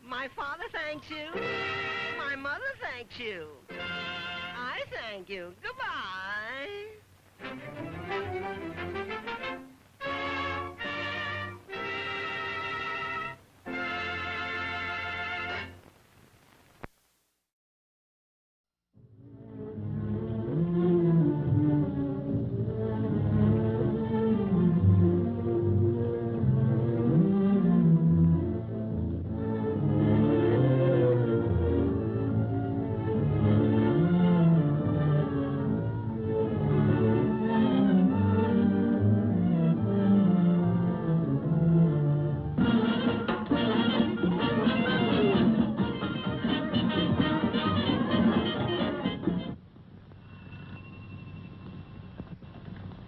My father thanks you. My mother thanks you. I thank you. Goodbye.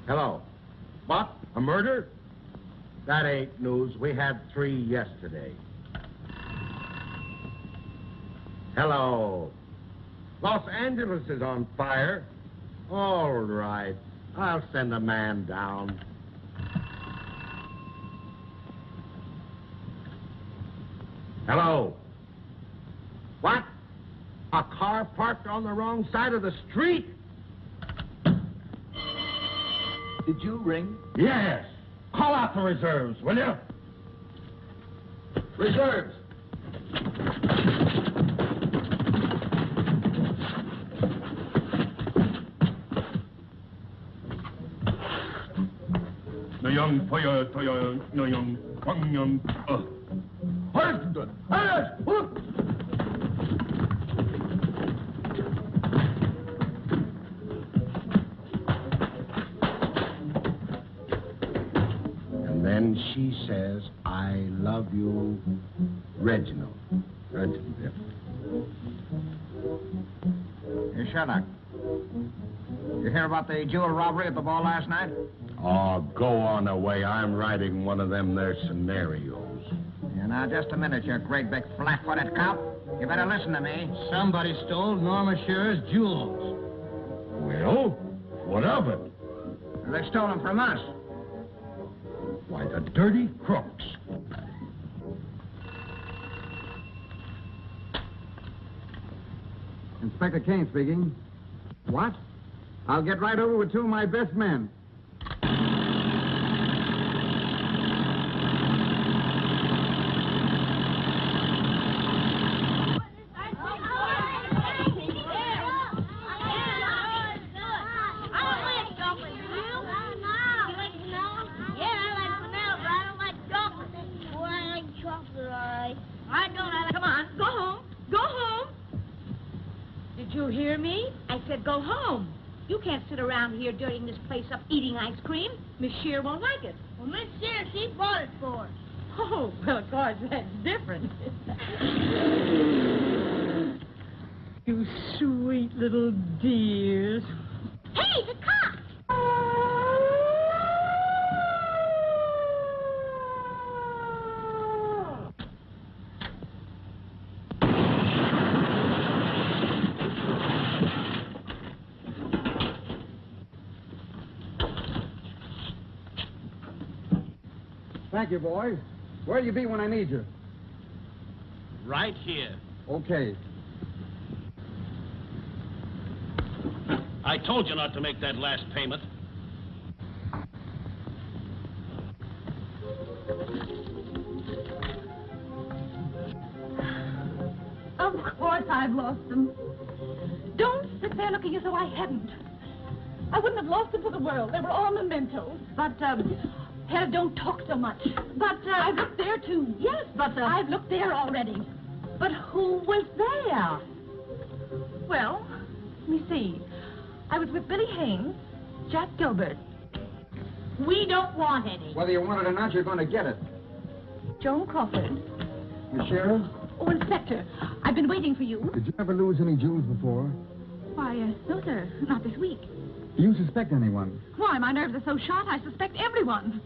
Hello. What? A murder? That ain't news. We had 3 yesterday. Hello. Los Angeles is on fire. All right. I'll send a man down. Hello. What? A car parked on the wrong side of the street? Did you ring? Yes. Call out the reserves, will you? Reserves. No young fire, no young, young. Then she says, I love you, Reginald. Reginald. Hey, Sherlock. You hear about the jewel robbery at the ball last night? Oh, go on away. I'm writing one of them there scenarios. Yeah, now, just a minute, you great big flat-footed cop. You better listen to me. Somebody stole Norma Scher's jewels. Well, what of it? They stole them from us. Why, the dirty crooks. Inspector Kane speaking. What? I'll get right over with 2 of my best men. Go home. You can't sit around here dirtying this place up eating ice cream. Miss Shear won't like it. Well, Miss Shear, she bought it for us. Oh, well, of course, that's different. You sweet little dears. Hey, the cops! Thank you, boys. Where'll you be when I need you? Right here. Okay. I told you not to make that last payment. Of course I've lost them. Don't sit there looking as though I hadn't. I wouldn't have lost them for the world. They were all mementos. But, Hell, don't talk so much. But, I've looked there, too. Yes, but, I've looked there already. But who was there? Well, let me see. I was with Billy Haynes, Jack Gilbert. We don't want any. Whether you want it or not, you're going to get it. Joan Crawford. The sheriff? Oh, Inspector, I've been waiting for you. Did you ever lose any jewels before? Why, no, sir. Not this week. Do you suspect anyone? Why, my nerves are so shot, I suspect everyone.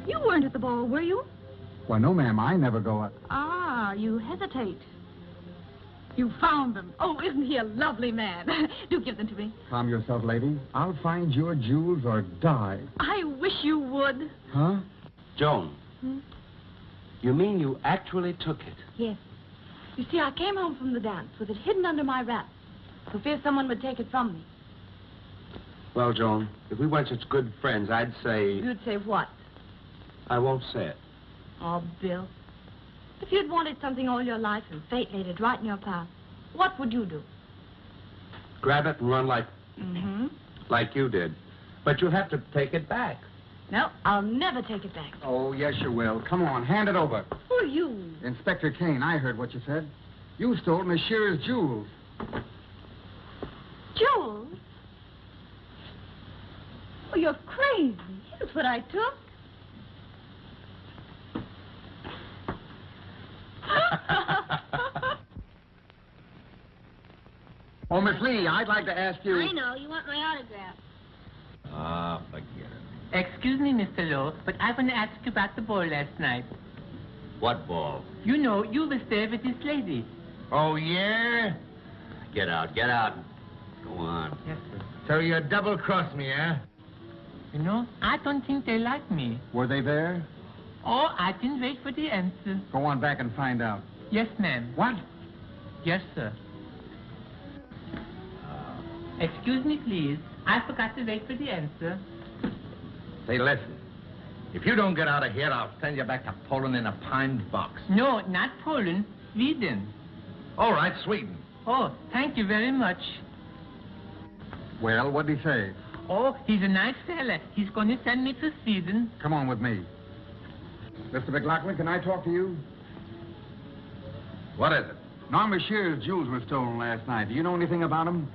You weren't at the ball, were you? Why, no, ma'am. I never go up. Ah, you hesitate. You found them. Oh, isn't he a lovely man? Do give them to me. Calm yourself, lady. I'll find your jewels or die. I wish you would. Huh? Joan, you mean you actually took it? Yes. You see, I came home from the dance with it hidden under my wrap for fear someone would take it from me. Well, Joan, if we weren't such good friends, I'd say... You'd say what? I won't say it. Oh, Bill. If you'd wanted something all your life and fate laid it right in your path, what would you do? Grab it and run like you did. But you'll have to take it back. No, I'll never take it back. Oh, yes, you will. Come on, hand it over. Who are you? Inspector Kane, I heard what you said. You stole Monsieur's jewels. Jewels? Oh, you're crazy. Here's what I took. Oh, Miss Lee, I'd like to ask you... I know. You want my autograph. Ah, forget it. Excuse me, Mr. Lowe, but I want to ask you about the ball last night. What ball? You know, you was there with this lady. Oh, yeah? Get out, get out. Go on. Yes, sir. So you double-crossed me, eh? You know, I don't think they like me. Were they there? Oh, I didn't wait for the answer. Go on back and find out. Yes, ma'am. What? Yes, sir. Excuse me, please. I forgot to wait for the answer. Say, listen. If you don't get out of here, I'll send you back to Poland in a pine box. No, not Poland. Sweden. All right, Sweden. Oh, thank you very much. Well, what'd he say? Oh, he's a nice fella. He's going to send me to Sweden. Come on with me. Mr. McLaughlin, can I talk to you? What is it? Now, Monsieur's jewels were stolen last night. Do you know anything about them?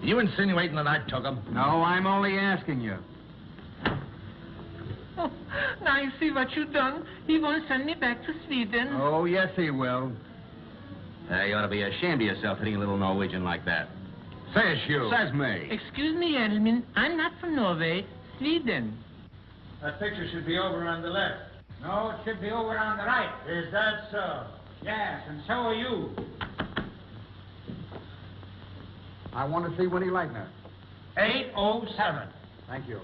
You insinuating that I took them? No, I'm only asking you. Oh, now you see what you've done. He won't send me back to Sweden. Oh, yes, he will. You ought to be ashamed of yourself hitting a little Norwegian like that. Says you. Says me. Excuse me, gentlemen. I'm not from Norway. Sweden. That picture should be over on the left. No, it should be over on the right. Is that so? Yes, and so are you. I want to see Winnie Leitner. 807. Thank you.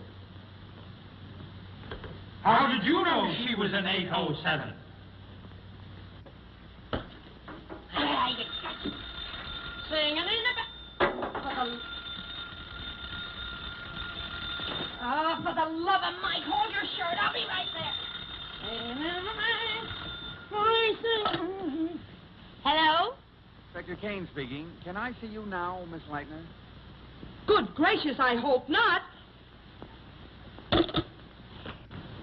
How did you know she was an 807? Singing in the Oh, for the love of Mike, hold your shirt. I'll be right there. Hello? Inspector Kane speaking. Can I see you now, Miss Leitner? Good gracious, I hope not.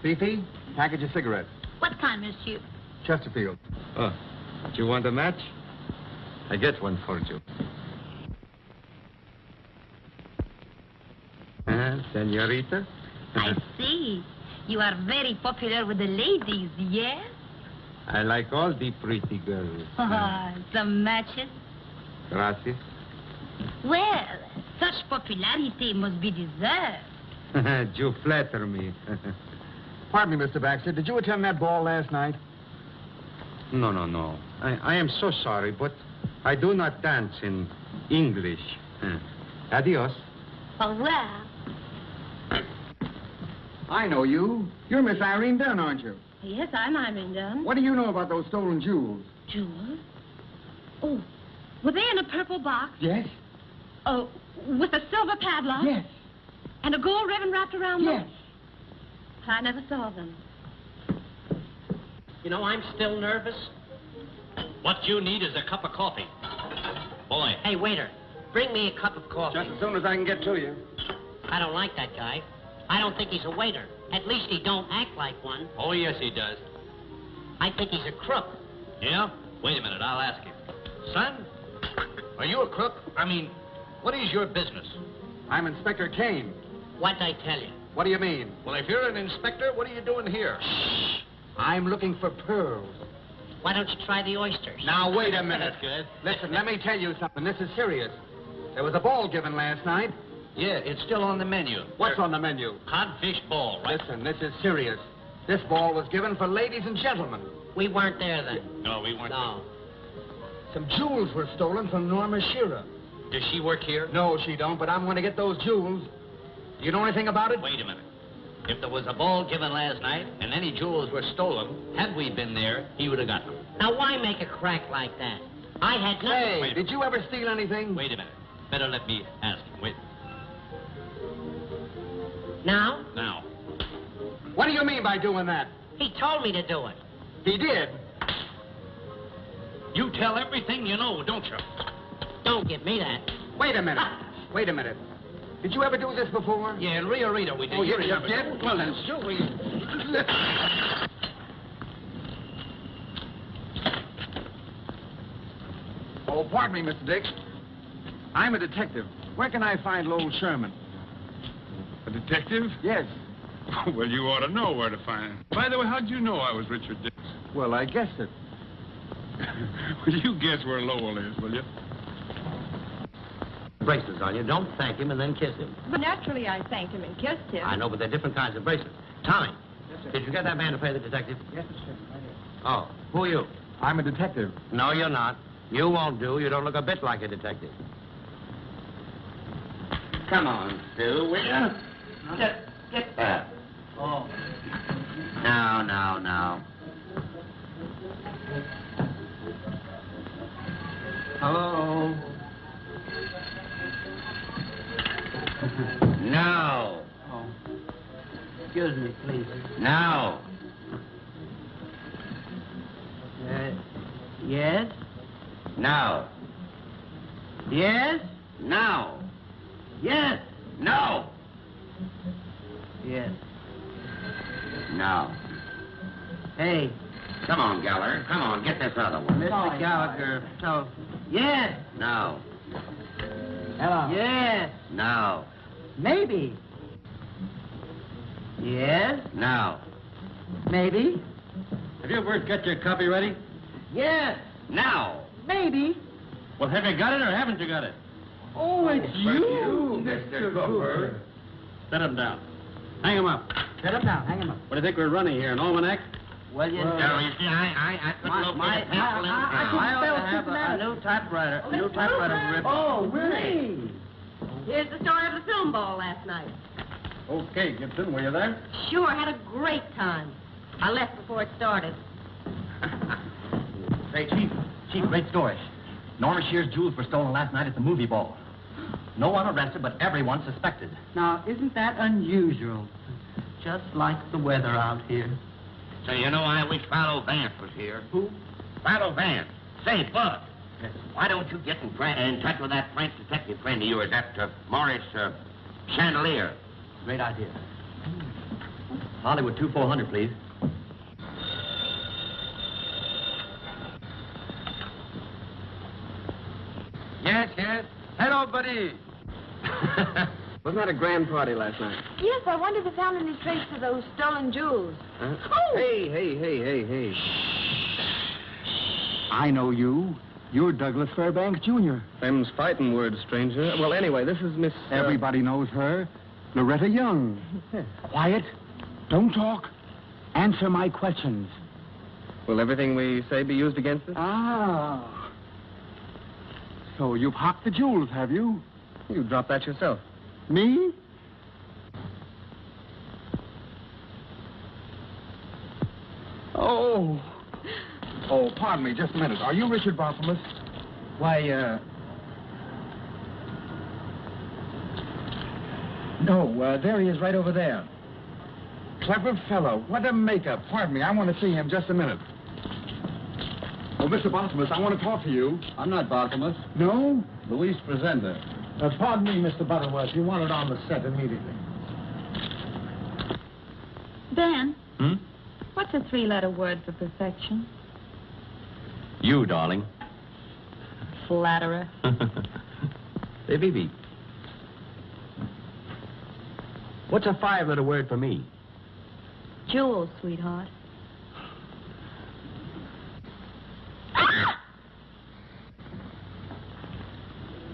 Fifi, package of cigarettes. What kind, monsieur? Chesterfield. Oh, do you want a match? I get one for you. Senorita? I see. You are very popular with the ladies, yes? I like all the pretty girls. Some matches? Gracias. Well, such popularity must be deserved. You flatter me. Pardon me, Mr. Baxter. Did you attend that ball last night? No. I am so sorry, but I do not dance in English. Adios. Au revoir. I know you. You're Miss Irene Dunn, aren't you? Yes, I'm Irene Dunn. What do you know about those stolen jewels? Jewels? Oh, were they in a purple box? Yes. Oh, with a silver padlock? Yes. And a gold ribbon wrapped around Yes. them? I never saw them. You know, I'm still nervous. What you need is a cup of coffee. Boy. Hey, waiter, bring me a cup of coffee. Just as soon as I can get to you. I don't like that guy. I don't think he's a waiter. At least he don't act like one. Oh, yes, he does. I think he's a crook. Yeah? Wait a minute, I'll ask him. Son, are you a crook? I mean, what is your business? I'm Inspector Kane. What'd I tell you? What do you mean? Well, if you're an inspector, what are you doing here? I'm looking for pearls. Why don't you try the oysters? Now, wait a minute. That's good. Listen, let me tell you something. This is serious. There was a ball given last night. Yeah, it's still on the menu. What's on the menu? Codfish ball, right? Listen, this is serious. This ball was given for ladies and gentlemen. We weren't there then. No, we weren't. No. Some jewels were stolen from Norma Shearer. Does she work here? No, she don't, but I'm going to get those jewels. Do you know anything about it? Wait a minute. If there was a ball given last night and any jewels were stolen, had we been there, he would have got them. Now, why make a crack like that? I had nothing. Hey, did you ever steal anything? Wait a minute. Better let me ask him. Wait. Now? Now. What do you mean by doing that? He told me to do it. He did? You tell everything you know, don't you? Don't give me that. Wait a minute. Wait a minute. Did you ever do this before? Yeah, in Rio Rita we did. Oh, you did? Well, then, sure we... Oh, pardon me, Mr. Dix. I'm a detective. Where can I find Lowell Sherman? A detective? Yes. Well, you ought to know where to find him. By the way, how'd you know I was Richard Dix? Well, I guessed it. Will you guess where Lowell is, will you? Bracelets on you. Don't thank him and then kiss him. But naturally, I thanked him and kissed him. I know, but they're different kinds of bracelets. Tommy, did you get that man to pay the detective? Yes, sir. Oh, who are you? I'm a detective. No, you're not. You won't do. You don't look a bit like a detective. Come on, Sue, will you? Get that. Oh. Now. Hello? No. Oh. Excuse me, please. No. Yes? No. Yes? No. Yes. No. Yes. No. Hey, Come on, Geller. Come on, get this other one. Mr. Gallagher. So, yes. No. Hello. Yes. No. Maybe. Yes. No. Maybe. Have you birds got your copy ready? Yes. No. Maybe. Well, have you got it or haven't you got it? Oh, it's you, Mr. Cooper. Set him down. Hang him up. Set him down. Hang him up. What do you think we're running here, an almanac? Well, you No, you see, I couldn't locate a pencil in I ought to have a new typewriter. A new typewriter rip. Oh, really? Here's the story of the film ball last night. Okay, Gibson, were you there? Sure, had a great time. I left before it started. Say, Chief, great story. Norma Shear's jewels were stolen last night at the movie ball. No one arrested, but everyone suspected. Now, isn't that unusual? Just like the weather out here. So, you know, I wish Philo Vance was here. Who? Philo Vance. Say, Bud, Yes. why don't you get in touch with that French detective friend of yours, that Maurice Chandelier? Great idea. Hollywood 2400, please. Yes. Hello, buddy. Wasn't that a grand party last night? Yes, I wonder if they found any trace of those stolen jewels. Huh? Oh! Hey. I know you. You're Douglas Fairbanks, Jr. Them's fighting words, stranger. Well, anyway, this is Miss... Everybody knows her. Loretta Young. Quiet. Don't talk. Answer my questions. Will everything we say be used against us? Ah. So you've hocked the jewels, have you? You dropped that yourself. Me? Oh, pardon me, just a minute. Are you Richard Barthelmess? Why, No, there he is right over there. Clever fellow. What a makeup. Pardon me, I want to see him just a minute. Oh, Mr. Barthelmess, I want to talk to you. I'm not Barthelmess. No? Luis Presenda. Pardon me, Mr. Butterworth. You want it on the set immediately. Dan, what's a three-letter word for perfection? You, darling. Flatterer. Say, Bibi. What's a five-letter word for me? Jewels, sweetheart.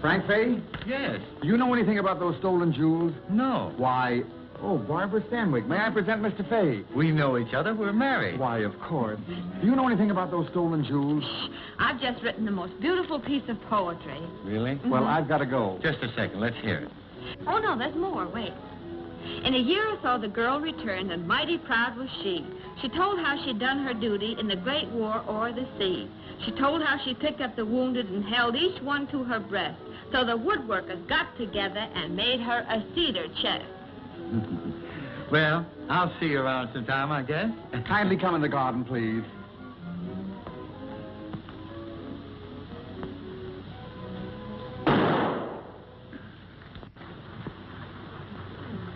Frank Fay? Yes. Do you know anything about those stolen jewels? No. Why, Barbara Stanwyck. May I present Mr. Fay? We know each other. We're married. Why, of course. Do you know anything about those stolen jewels? I've just written the most beautiful piece of poetry. Really? Well, I've got to go. Just a second. Let's hear it. Oh, no, there's more. Wait. In a year or so, the girl returned, and mighty proud was she. She told how she'd done her duty in the great war o'er the sea. She told how she picked up the wounded and held each one to her breast. So the woodworkers got together and made her a cedar chest. Well, I'll see you around sometime, I guess. Kindly come in the garden, please.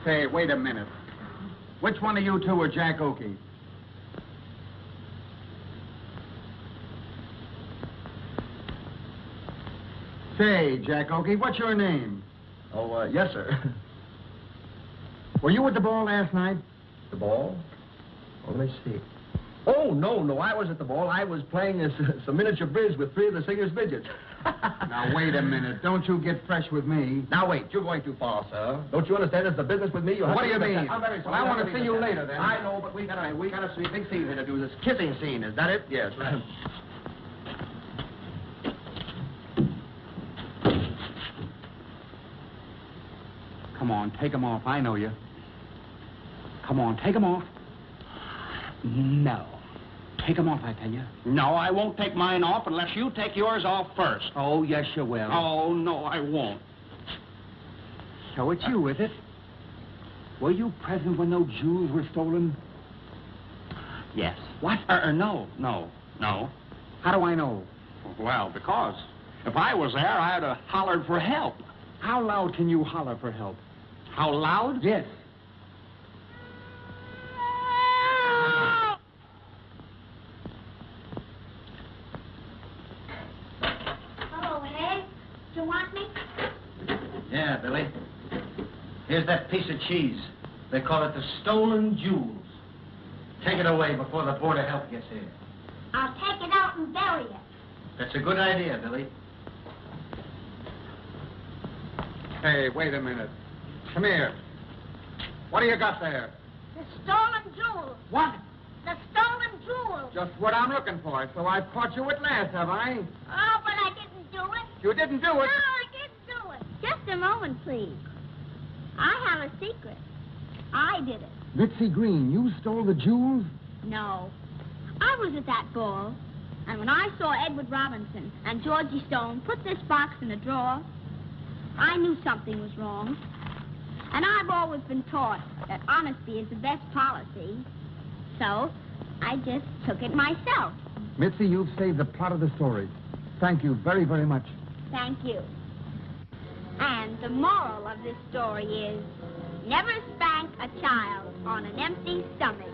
Say, wait a minute. Which one of you two are Jack Oakey? Say, Jack Oakey, what's your name? Oh, yes, sir. Were you at the ball last night? The ball? Oh, let me see. Oh, no, I was at the ball. I was playing some miniature bridge with 3 of the singers' midgets. Now, wait a minute. Don't you get fresh with me. Now, wait. You're going too far, sir. Don't you understand it's the business with me? You have What to do you leave mean? that. I'm very sorry. Well, I want to Leave see it you there. later, then. I know, but we got a big scene here to do. This kissing scene. Is that it? Yes, right. Come on, take them off. I know you. Come on, take them off. No. Take them off, I tell you. No, I won't take mine off unless you take yours off first. Oh, yes, you will. Oh, no, I won't. So it's you, is it? Were you present when those jewels were stolen? Yes. What? No. How do I know? Well, because if I was there, I'd have hollered for help. How loud can you holler for help? How loud? Yes. Hello, Ed. Do you want me? Yeah, Billy. Here's that piece of cheese. They call it the Stolen Jools. Take it away before the Board of Health gets here. I'll take it out and bury it. That's a good idea, Billy. Hey, wait a minute. Come here. What do you got there? The stolen jewels. What? The stolen jewels. Just what I'm looking for. So I've caught you at last, have I? Oh, but I didn't do it. You didn't do No, it. I didn't do it. Just a moment, please. I have a secret. I did it. Mitzi Green, you stole the jewels? No. I was at that ball, and when I saw Edward Robinson and Georgie Stone put this box in a drawer, I knew something was wrong. And I've always been taught that honesty is the best policy. So, I just took it myself. Mitzi, you've saved the plot of the story. Thank you very, very much. Thank you. And the moral of this story is, never spank a child on an empty stomach.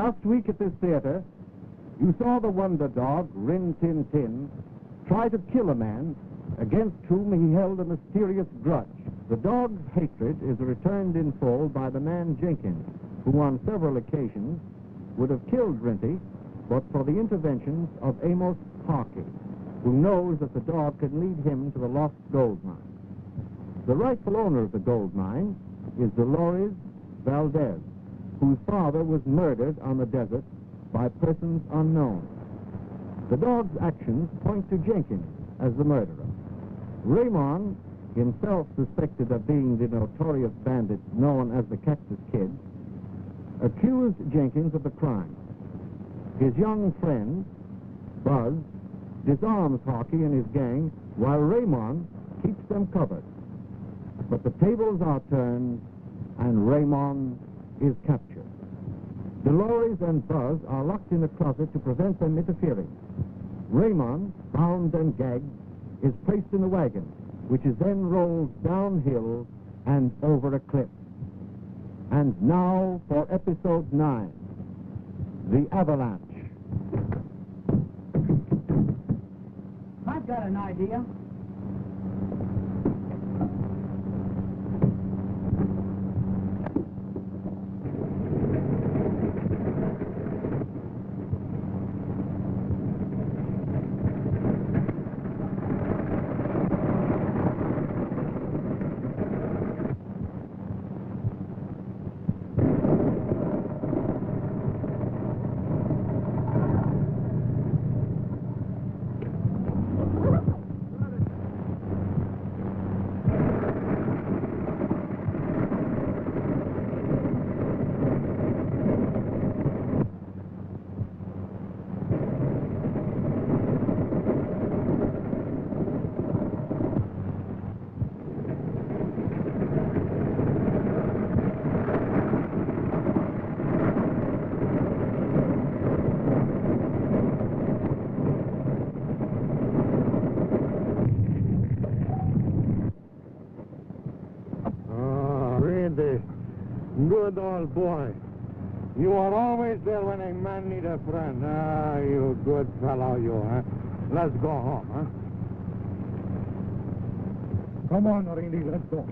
Last week at this theater, you saw the wonder dog, Rin Tin Tin, try to kill a man against whom he held a mysterious grudge. The dog's hatred is returned in full by the man Jenkins, who on several occasions would have killed Rinty, but for the interventions of Amos Sparky, who knows that the dog could lead him to the lost gold mine. The rightful owner of the gold mine is Dolores Valdez, whose father was murdered on the desert by persons unknown. The dog's actions point to Jenkins as the murderer. Raymond, himself suspected of being the notorious bandit known as the Cactus Kid, accused Jenkins of the crime. His young friend, Buzz, disarms Hawky and his gang while Raymond keeps them covered. But the tables are turned and Raymond is captured. Dolores and Buzz are locked in a closet to prevent them interfering. Raymond, bound and gagged, is placed in a wagon, which is then rolled downhill and over a cliff. And now for episode 9, The Avalanche. I've got an idea. Good old boy. You are always there when a man needs a friend. Ah, you good fellow, you, huh? Let's go home, huh? Come on, Rindy, let's go.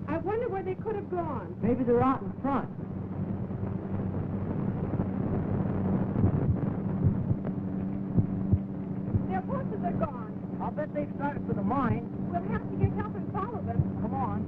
I wonder where they could have gone. Maybe they're out in front. Their horses are gone. I'll bet they've started for the mine. We'll have to get help and follow them. Come on.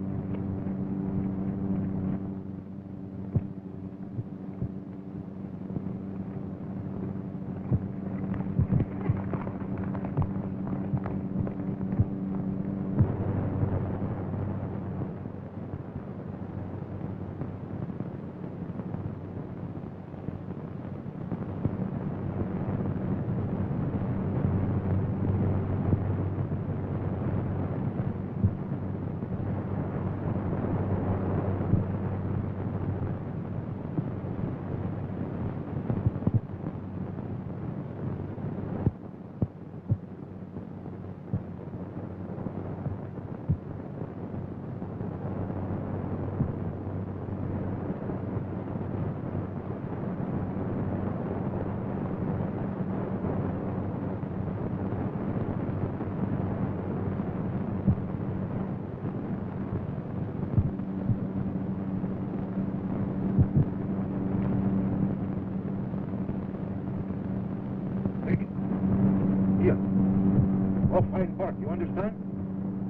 Oh, fine bark, you understand?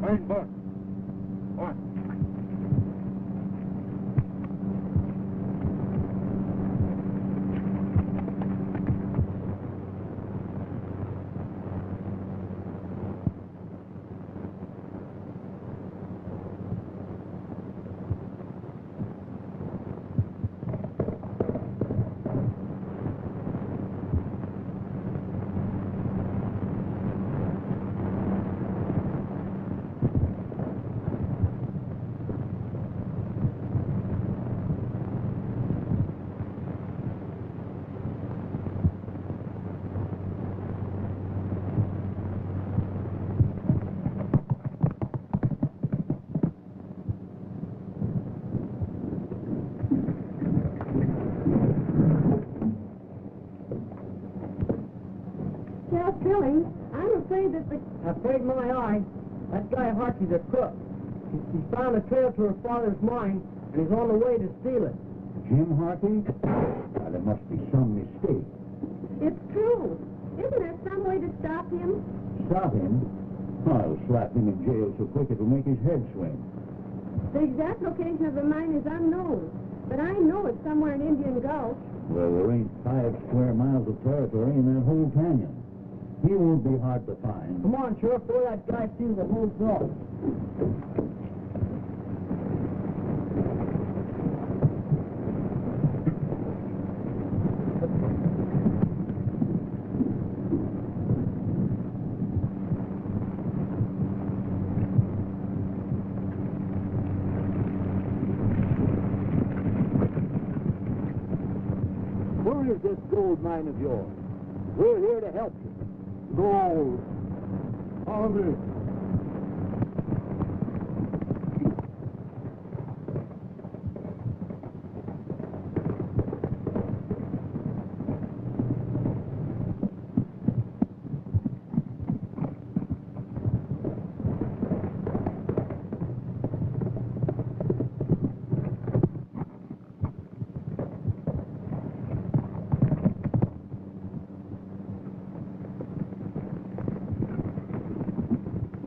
Fine bark. What? telling. I'm afraid that the... Afraid my eye. That guy Harkey's a crook. He found a trail to her father's mine, and he's on the way to steal it. Jim Harkey? Well, there must be some mistake. It's true. Isn't there some way to stop him? Stop him? I'll slap him in jail so quick it'll make his head swing. The exact location of the mine is unknown, but I know it's somewhere in Indian Gulch. Well, there ain't 5 square miles of territory in that whole canyon. He won't be hard to find. Come on, Sheriff, before that guy steals the whole thought. Where is this gold mine of yours? We're here to help you. Gold. Harvey.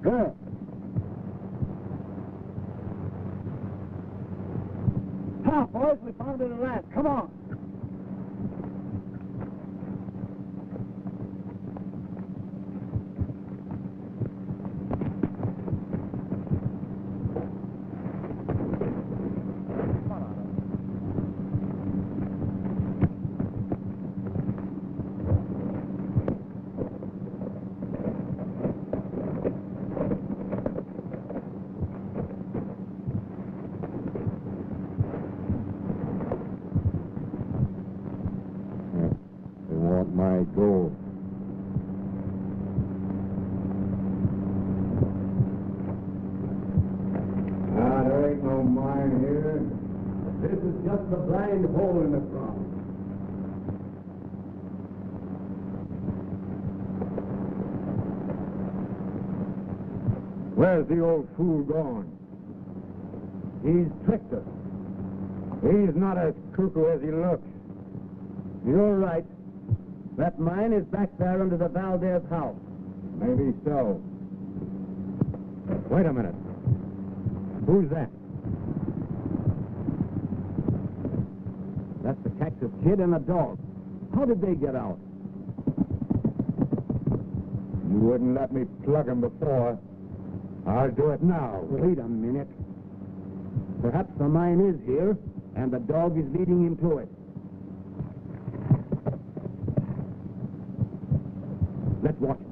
There. Top, boys, we found it at last. Come on. My gold. There ain't no mine here. This is just a blind hole in the ground. Where's the old fool gone? He's tricked us. He's not as cuckoo as he looks. You're right. That mine is back there under the Valdez house. Maybe so. Wait a minute. Who's that? That's the Texas kid and a dog. How did they get out? You wouldn't let me plug him before. I'll do it now. Wait a minute. Perhaps the mine is here, and the dog is leading him to it. Let's watch him.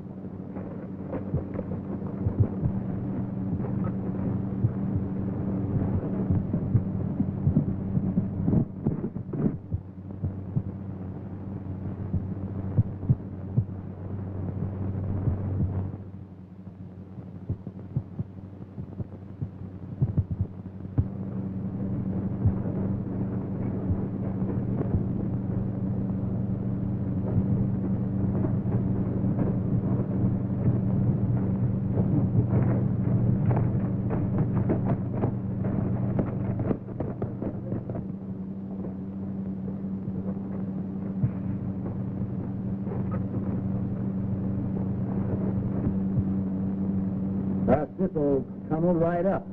This'll come right up.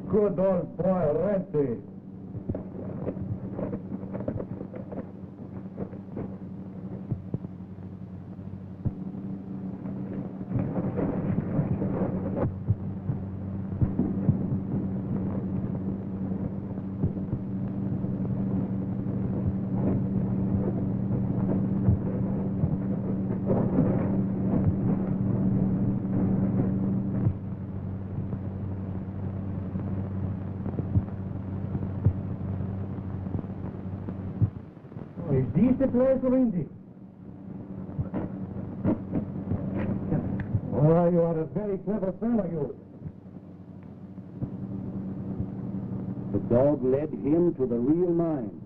Good old boy, Ritz. He's the place of Indy. Oh, you are a very clever fellow, you. The dog led him to the real mine.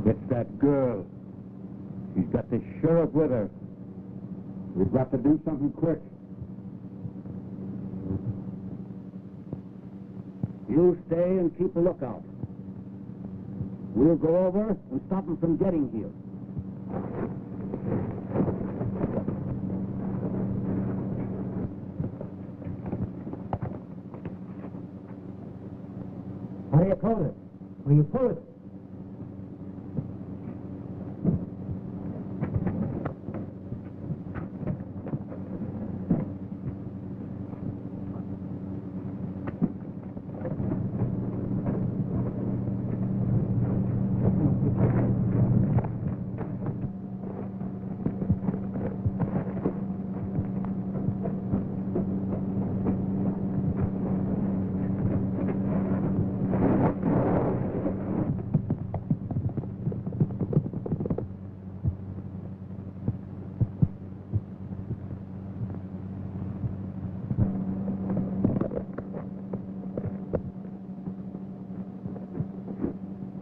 It's that girl. She's got the sheriff with her. We've got to do something quick. You stay and keep a lookout. We'll go over and stop them from getting here. How do you call it? When you pull it.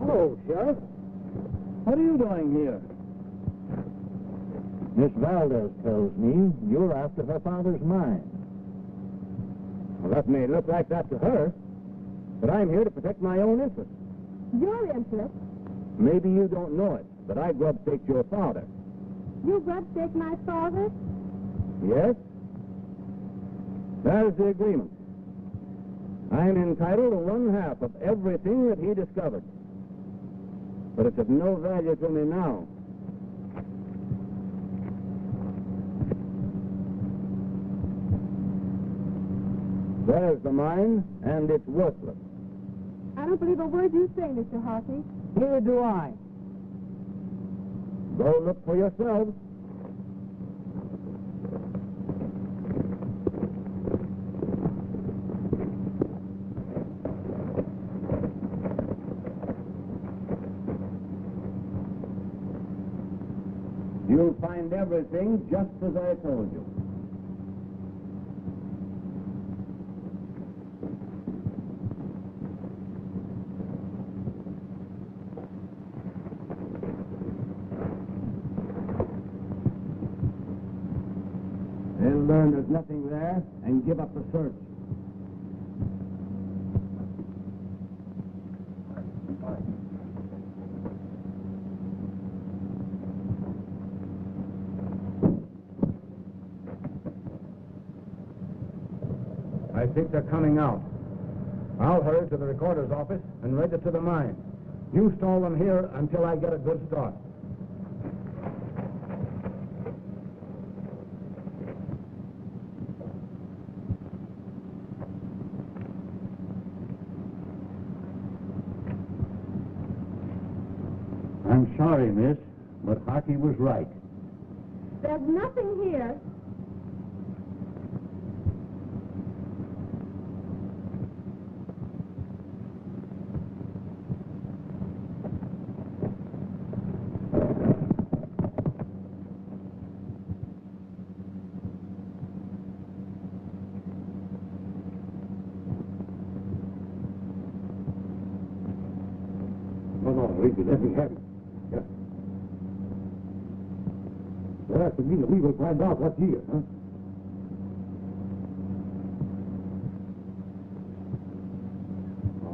Hello, Sheriff. What are you doing here? Miss Valdez tells me you're after her father's mine. Well, that may look like that to her, but I'm here to protect my own interests. Your interest? Maybe you don't know it, but I grub-staked your father. You grub-stake my father? Yes? There's the agreement. I'm entitled to 1/2 of everything that he discovered. But it's of no value to me now. There's the mine, and it's worthless. I don't believe a word you say, Mr. Harkey. Neither do I. Go look for yourselves. You'll find everything just as I told you. They'll learn there's nothing there and give up the search. I think they're coming out. I'll hurry to the recorder's office and register the mine. You stall them here until I get a good start. I'm sorry, miss, but Harkey was right. There's nothing here. Let me have it. Yeah. Well, that's to me that we will find out what's here, huh?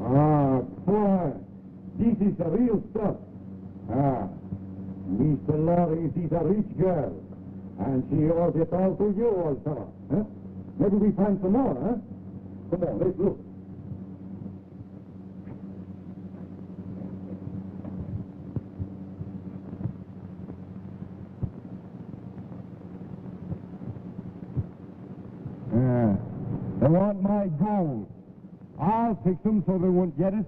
Ah, boy, this is the real stuff. Ah, Mr. Lorry is a rich girl, and she owes it all to you also, huh? Maybe we find some more, huh? Come on, let's look. They want my gold. I'll fix them so they won't get it.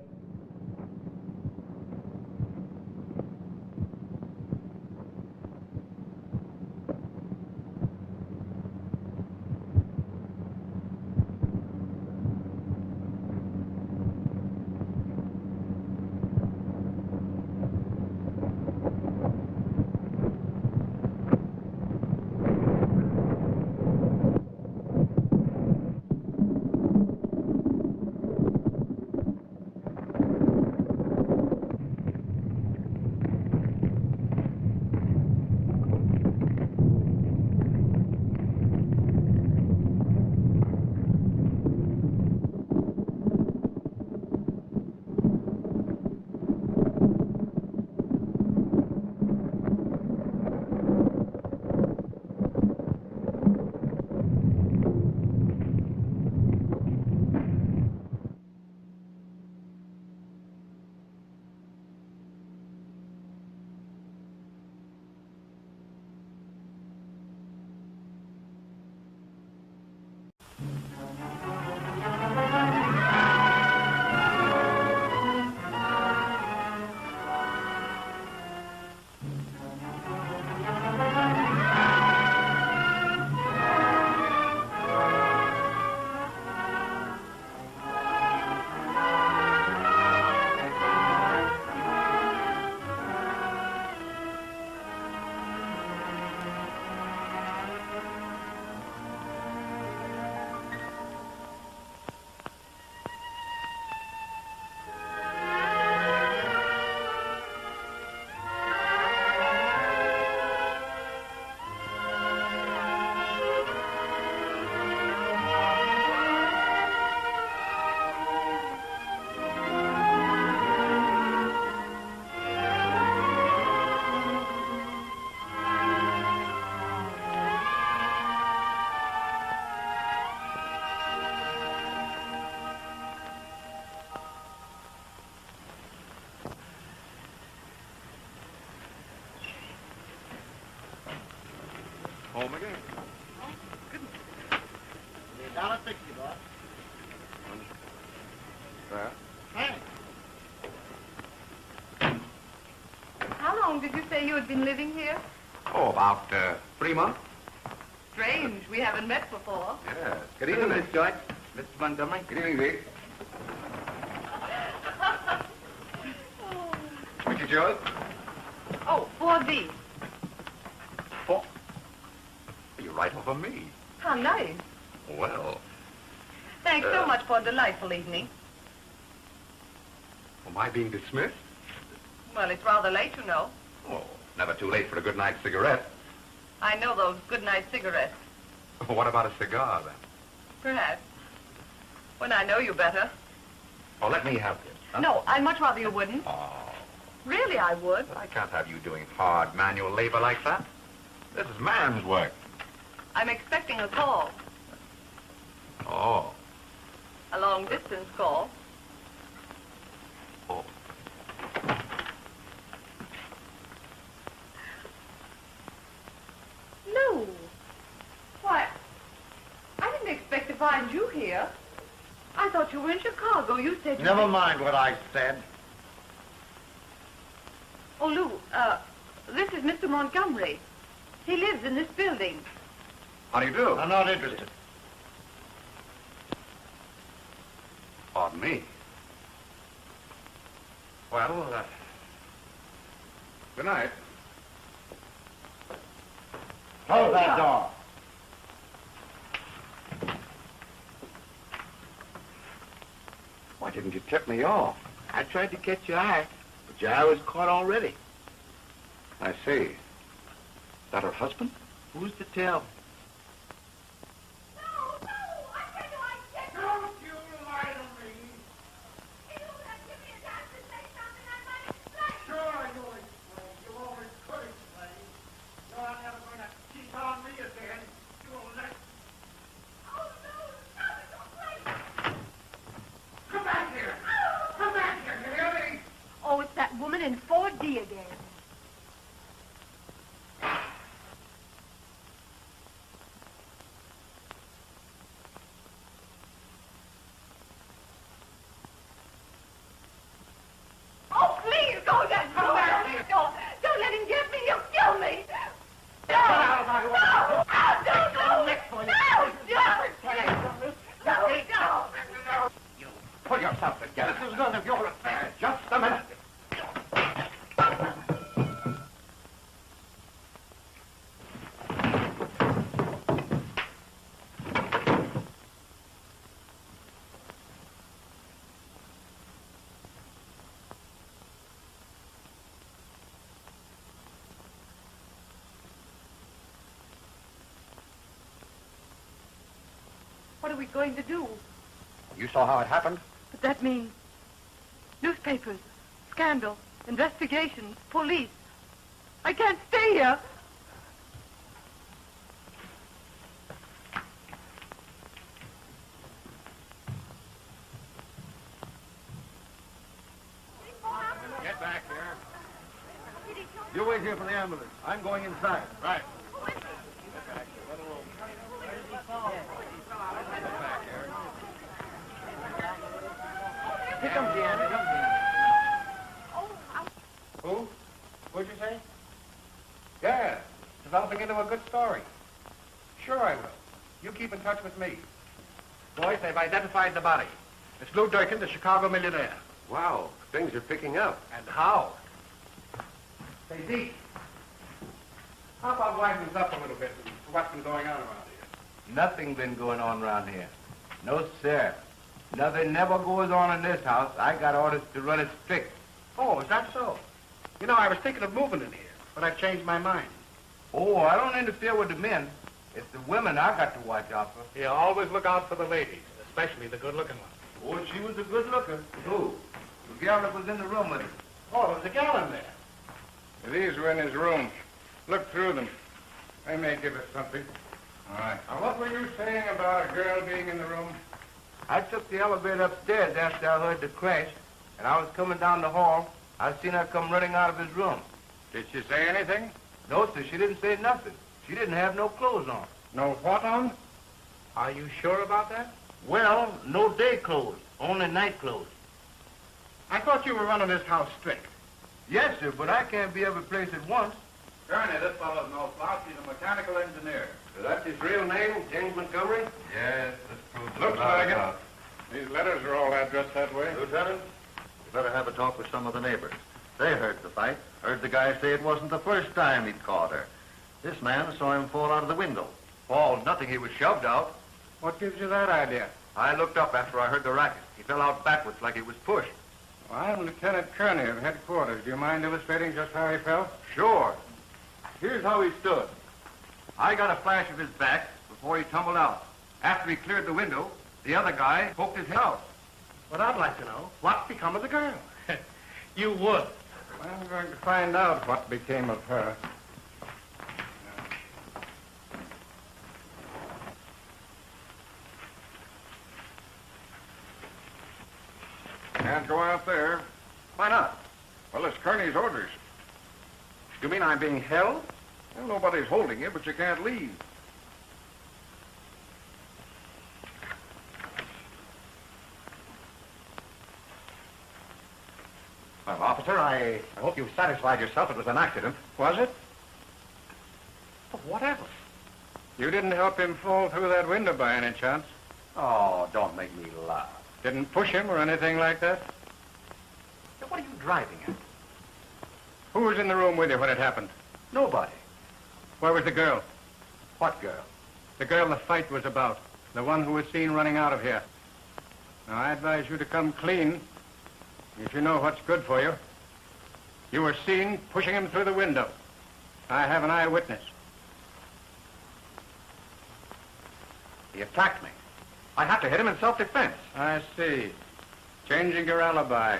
home again. $1.60, boss. Well, Thanks. How long did you say you had been living here? about 3 months. Strange. We haven't met before. Yes. Good evening, Miss Joyce. Mr. Montgomery. Good evening, Vic. Mr. Joyce. Oh, 4D. Oh. You write over me. How nice. Well, Thanks so much for a delightful evening. am I being dismissed? Well, it's rather late, you know. Oh, never too late for a good night cigarette. I know those good night cigarettes. What about a cigar, then? Perhaps. When I know you better. Oh, let me have this. Huh? No, I'd much rather you wouldn't. Oh, Really, I would. but I can't have you doing hard manual labor like that. This is man's work. I'm expecting a call. Oh. A long-distance call. Oh. Lou. Why, I didn't expect to find you here. I thought you were in Chicago. You said you... Never mind what I said. Oh, Lou, this is Mr. Montgomery. He lives in this building. How do you do? I'm not interested. Pardon me. Well, good night. Close that door. Why didn't you tip me off? I tried to catch your eye, but your eye was caught already. I see. Is that her husband? Who's to tell? Oh, it's that woman in 4D again. Oh, please, don't let him go. Don't let him get me. He'll kill me. No! No! No! Pull yourself together. This is none of your affair. Just a minute. What are we going to do? You saw how it happened? But that means newspapers, scandal, investigations, police. I can't stay here. Get back here. You wait here for the ambulance. I'm going inside. Right. Here comes the ambulance. Who? What'd you say? Yeah, developing into a good story. Sure I will. You keep in touch with me. Boys, they've identified the body. It's Lou Durkin, the Chicago millionaire. Wow, things are picking up. And how? Say, Deke, how about widen us up a little bit for what's been going on around here? Nothing been going on around here. No, sir. Nothing never goes on in this house. I got orders to run it strict. Oh, is that so? You know, I was thinking of moving in here, but I've changed my mind. Oh, I don't interfere with the men. It's the women I got to watch out for. You always look out for the ladies, especially the good-looking ones. Oh, she was a good looker. Who? The girl that was in the room with her. Oh, there was a gal in there. These were in his room. Look through them. They may give us something. All right. Now, what were you saying about a girl being in the room? I took the elevator upstairs after I heard the crash, and I was coming down the hall. I seen her come running out of his room. Did she say anything? No, sir, she didn't say nothing. She didn't have no clothes on. No what on? Are you sure about that? Well, no day clothes, only night clothes. I thought you were running this house strict. Yes, sir, but I can't be every place at once. Kearney, this fellow's no slouch. He's a mechanical engineer. Is that his real name, James Montgomery? Yes, this proves it. Looks like it. These letters are all addressed that way. Lieutenant, you better have a talk with some of the neighbors. They heard the fight. Heard the guy say it wasn't the first time he'd caught her. This man saw him fall out of the window. Fall, nothing, he was shoved out. What gives you that idea? I looked up after I heard the racket. He fell out backwards like he was pushed. Well, I'm Lieutenant Kearney of headquarters. Do you mind illustrating just how he fell? Sure. Here's how he stood. I got a flash of his back before he tumbled out. After he cleared the window, the other guy poked his head out. But I'd like to know, what become of the girl? You would. I'm going to find out what became of her. Can't go out there. Why not? Well, it's Kearney's orders. You mean I'm being held? Well, nobody's holding you, but you can't leave. Well, officer, I hope you've satisfied yourself it was an accident. Was it? But whatever. You didn't help him fall through that window by any chance? Oh, don't make me laugh. Didn't push him or anything like that? Now, what are you driving at? Who was in the room with you when it happened? Nobody. Where was the girl? What girl? The girl the fight was about. The one who was seen running out of here. Now, I advise you to come clean. If you know what's good for you. You were seen pushing him through the window. I have an eyewitness. He attacked me. I had to hit him in self-defense. I see. Changing your alibi.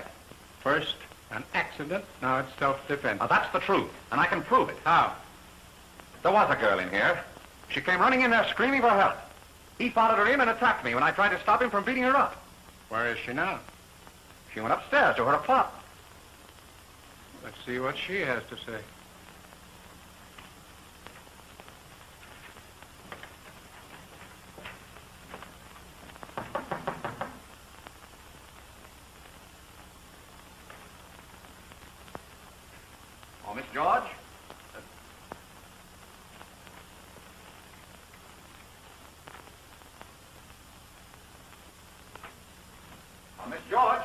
First, an accident. Now it's self-defense. Now, that's the truth, and I can prove it. How? There was a girl in here. She came running in there screaming for help. He followed her in and attacked me when I tried to stop him from beating her up. Where is she now? She went upstairs to her apartment. Let's see what she has to say. Oh, Miss George? Oh, Miss George?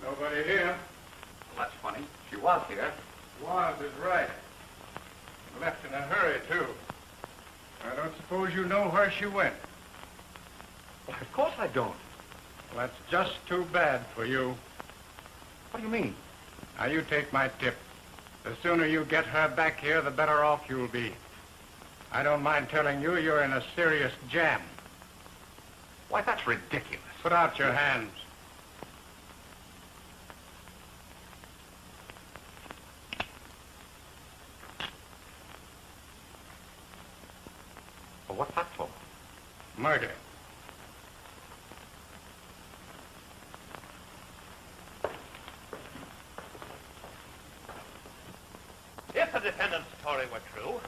Nobody here. Well, that's funny. She was here. Was is right. Left in a hurry, too. I don't suppose you know where she went. Well, of course I don't. Well, that's just too bad for you. What do you mean? Now, you take my tip. The sooner you get her back here, the better off you'll be. I don't mind telling you you're in a serious jam. Why, that's ridiculous. Put out your hands. Well, what's that for? Murder. If the defendant's story were true,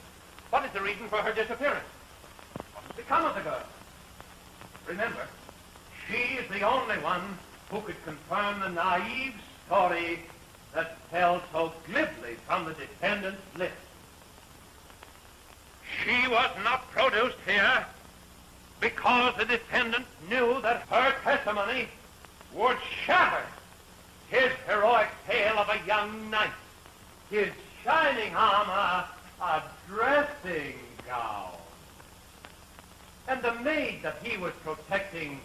what is the reason for her disappearance? What has become of the girl? Remember, she is the only one who could confirm the naive story that fell so glibly from the defendant's lips. She was not produced here because the defendant knew that her testimony would shatter his heroic tale of a young knight, his shining armor, a dressing gown, and the maid that he was protecting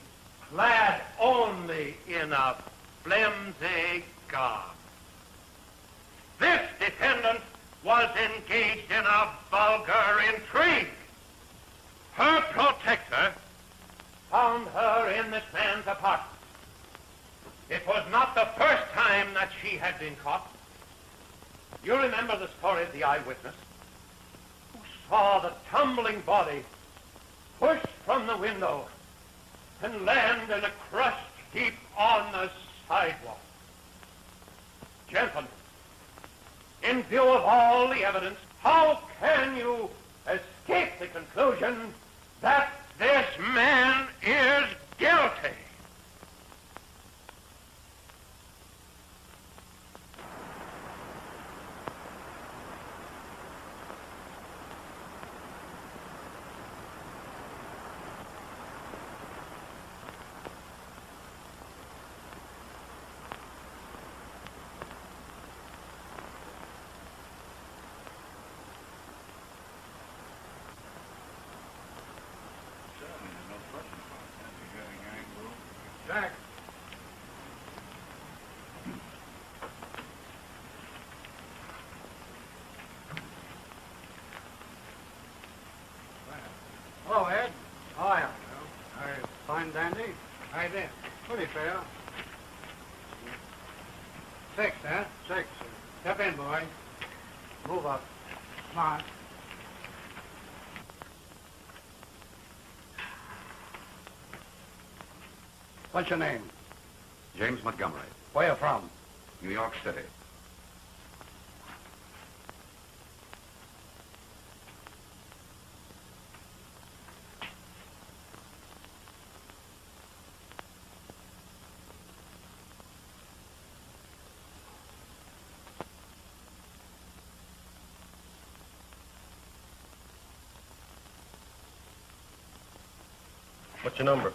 clad only in a flimsy garb. This defendant was engaged in a vulgar intrigue. Her protector found her in this man's apartment. It was not the first time that she had been caught. You remember the story of the eyewitness who saw the tumbling body pushed from the window and land in a crushed heap on the sidewalk. Gentlemen, in view of all the evidence, how can you escape the conclusion that this man is guilty? Jack. Hello, Ed. How are you? Fine, dandy. How you doing? Pretty fair. 6, huh? 6. Step in, boy. Move up. Come on. What's your name? James Montgomery, Where you from? New York City. What's your number?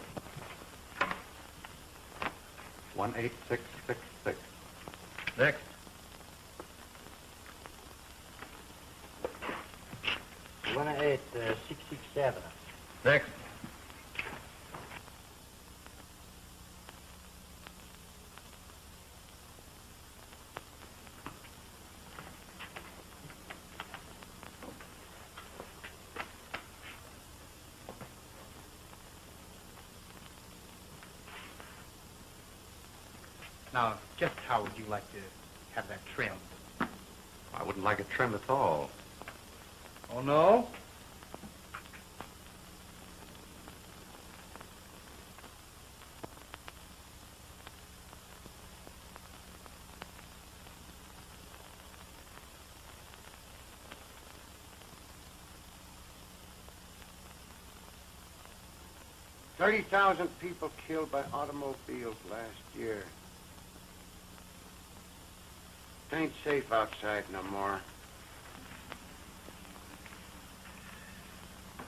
18666. Next. One 667. Next. Now, just how would you like to have that trimmed? I wouldn't like it trimmed at all. Oh, no? $30,000 people killed by automobiles last year. It ain't safe outside no more.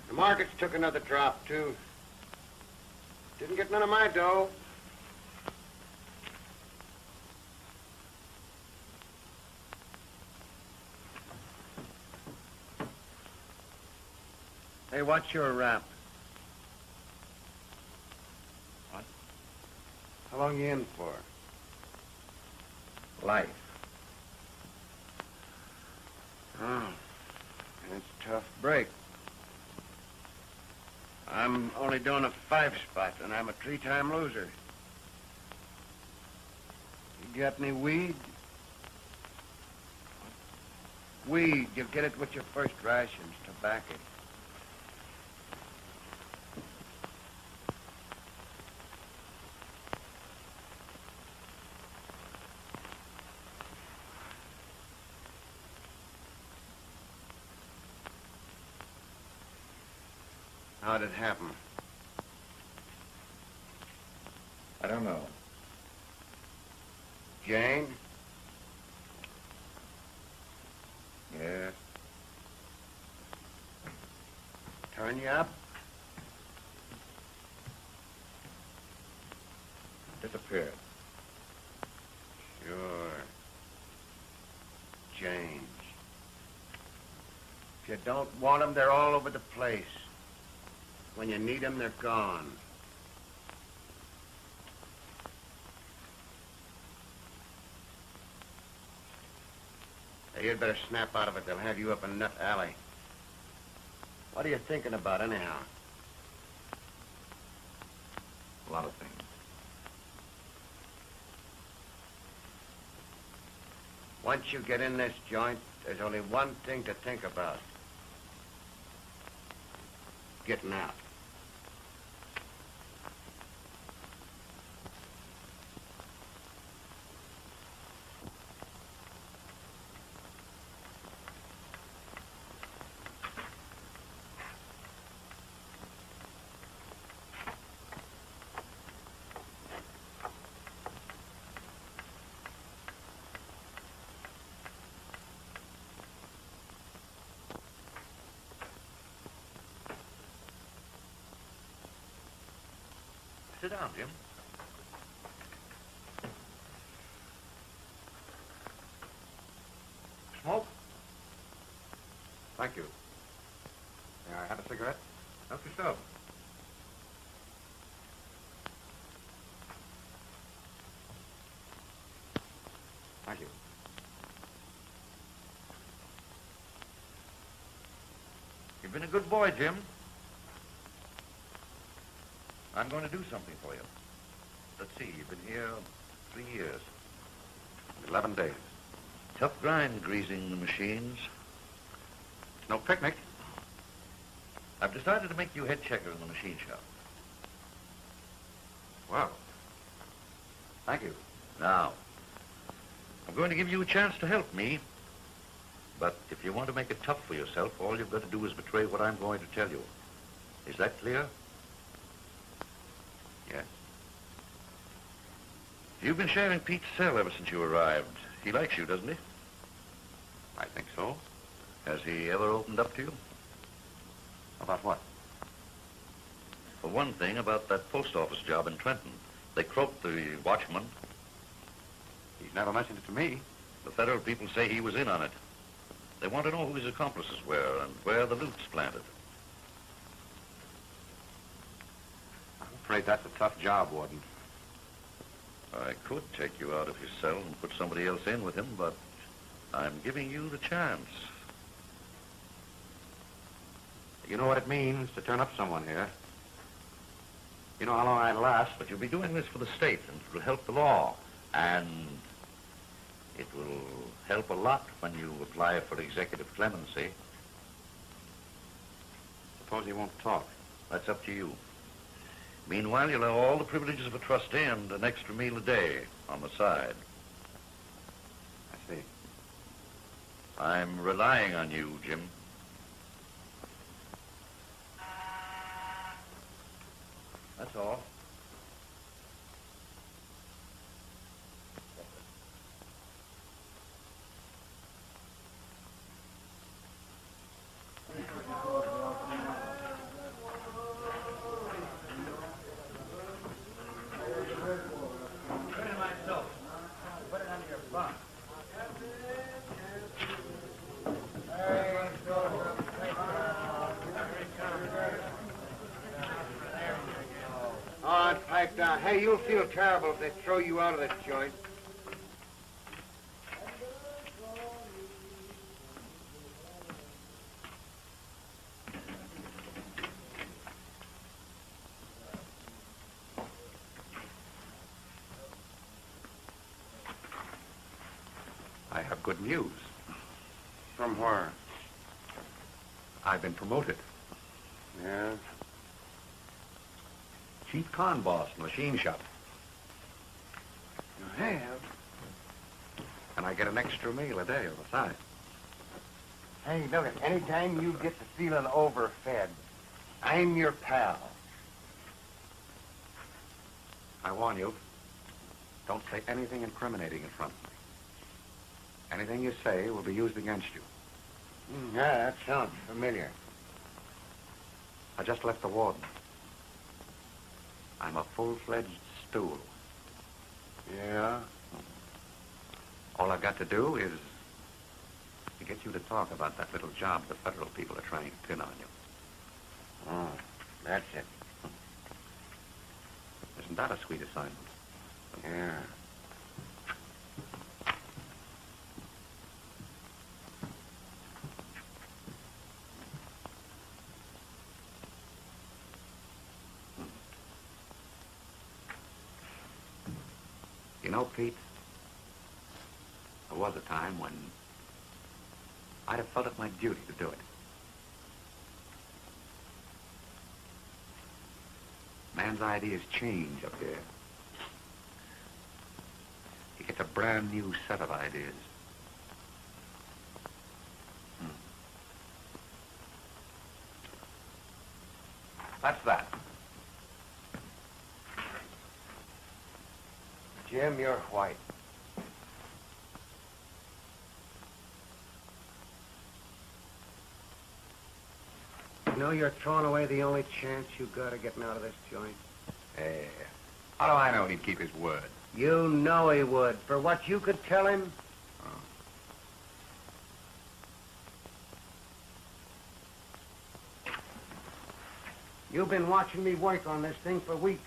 The markets took another drop, too. Didn't get none of my dough. Hey, what's your rap? What? How long you in for? Life. Oh, it's a tough break. I'm only doing a 5-spot, and I'm a 3-time loser. You got any weed? Weed, you get it with your first rations, tobacco. How'd it happen? I don't know. Jane? Yes. Turn you up? Disappeared. Sure. Change. If you don't want them, they're all over the place. When you need them, they're gone. Hey, you'd better snap out of it. They'll have you up in Nut Alley. What are you thinking about, anyhow? A lot of things. Once you get in this joint, there's only one thing to think about. Getting out. Sit down, Jim. Smoke? Thank you. May I have a cigarette? Help yourself. Thank you. You've been a good boy, Jim. I'm going to do something for you. Let's see, you've been here 3 years. 11 days. Tough grind greasing the machines. It's no picnic. I've decided to make you head checker in the machine shop. Well, thank you. Now, I'm going to give you a chance to help me. But if you want to make it tough for yourself, all you've got to do is betray what I'm going to tell you. Is that clear? Yes. You've been sharing Pete's cell ever since you arrived. He likes you, doesn't he? I think so. Has he ever opened up to you? About what? For one thing, about that post office job in Trenton. They croaked the watchman. He's never mentioned it to me. The federal people say he was in on it. They want to know who his accomplices were and where the loot's planted. I'm afraid that's a tough job, Warden. I could take you out of your cell and put somebody else in with him, but I'm giving you the chance. You know what it means to turn up someone here. You know how long I'd last. But you'll be doing this for the state, and it will help the law. And it will help a lot when you apply for executive clemency. Suppose he won't talk. That's up to you. Meanwhile, you'll have all the privileges of a trustee and an extra meal a day on the side. I see. I'm relying on you, Jim. That's all. Pipe down. Hey, you'll feel terrible if they throw you out of this joint. I have good news. From where? I've been promoted. Yeah? Chief con boss in the machine shop. You have? And I get an extra meal a day on the side. Hey, look, anytime you get to feeling overfed, I'm your pal. I warn you, don't say anything incriminating in front of me. Anything you say will be used against you. Yeah, that sounds familiar. I just left the warden. I'm a full-fledged stool. Yeah? All I've got to do is to get you to talk about that little job the federal people are trying to pin on you. Oh, that's it. Isn't that a sweet assignment? Yeah. You know, Pete, there was a time when I'd have felt it my duty to do it. Man's ideas change up here. He gets a brand new set of ideas. That's that. Jim, you're white. You know you're throwing away the only chance you got of getting out of this joint? Yeah. How do I know he'd keep his word? You know he would. For what you could tell him. You've been watching me work on this thing for weeks.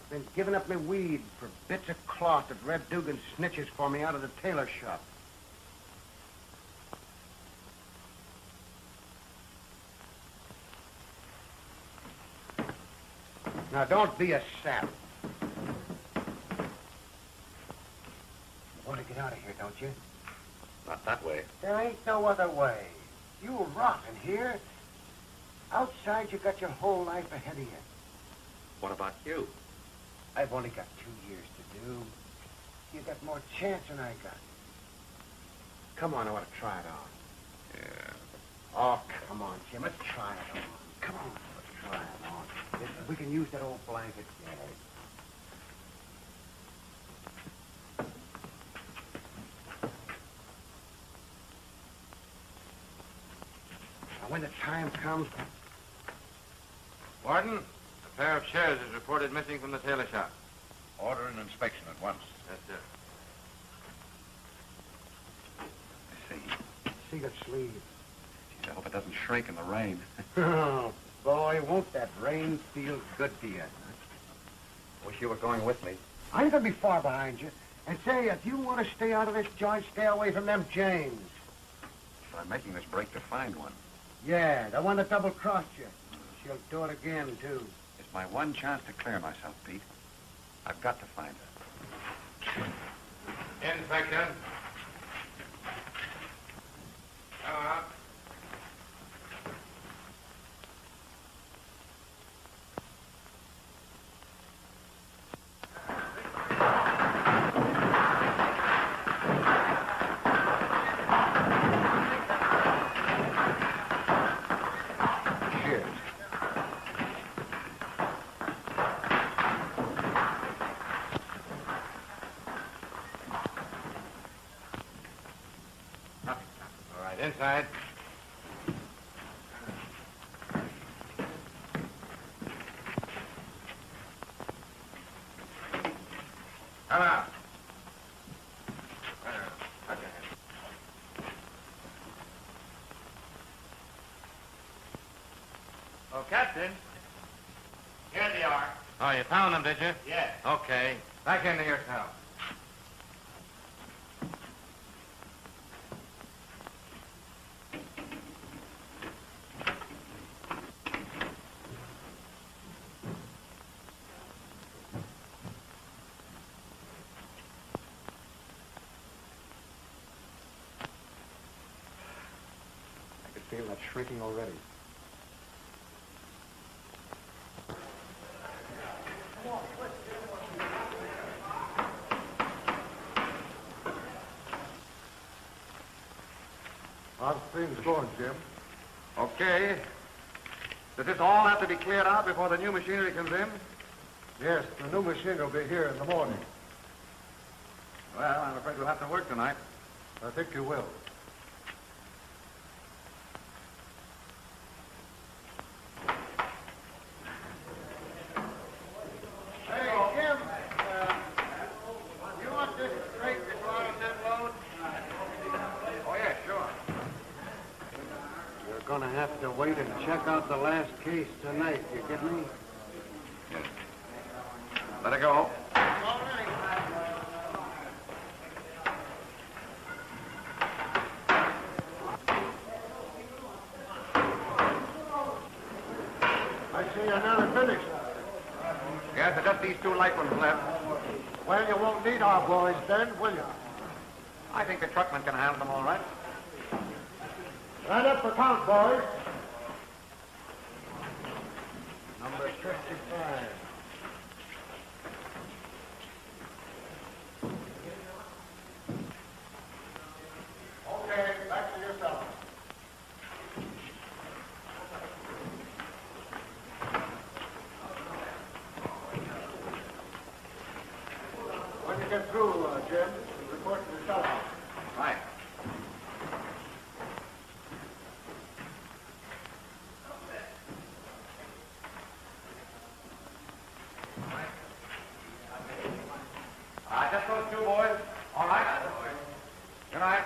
I've been giving up my weed for bits of cloth that Red Dugan snitches for me out of the tailor shop. Now, don't be a sap. You want to get out of here, don't you? Not that way. There ain't no other way. You rot in here. Outside, you got your whole life ahead of you. What about you? I've only got 2 years to do. You got more chance than I got. Come on, I want to try it on. Yeah. Oh, come on, Jim. Let's try it on. Come on, let's try it on. We can use that old blanket. Yeah. Now, when the time comes... Warden, a pair of chairs is reported missing from the tailor shop. Order an inspection at once. Yes, sir. See that sleeve. Geez, I hope it doesn't shrink in the rain. Oh, boy, won't that rain feel good to you? Wish you were going with me. I ain't gonna be far behind you. And say, if you want to stay out of this joint, stay away from them Janes. I'm making this break to find one. Yeah, the one that double-crossed you. She'll do it again, too. It's my one chance to clear myself, Pete. I've got to find her. Inspector. Come on. Inside. Come out. Oh, Captain. Here they are. Oh, you found them, did you? Yes. Okay. Back into your cell. I feel that shrinking already. How's things going, Jim? Okay. Does this all have to be cleared out before the new machinery comes in? Yes, the new machine will be here in the morning. Well, I'm afraid we'll have to work tonight. I think you will. Hey, Jim, you want this crate to go out and unload? Oh, yeah, sure. You're gonna have to wait and check out the last case tonight, you get me? Yes. Let it go. I see you're nearly finished. Yes, there's just these two light ones left. Well, you won't need our boys then, will you? I think the truckman can handle them all right. Line up for count, boys. Number 55. Okay, back to yourself. When you get through, Jim, report to the cell house. Right. All right. Good night.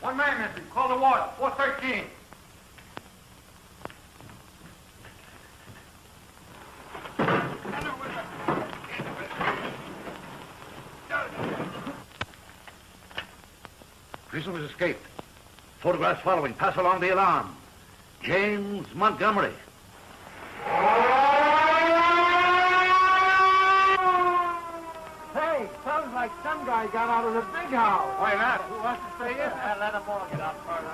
One man missing. Call the ward. 413. Prisoner's escaped. Photographs following. Pass along the alarm. James Montgomery. Hey, sounds like some guy got out of the big house. Why not? Who wants to stay in? Let them all get out first.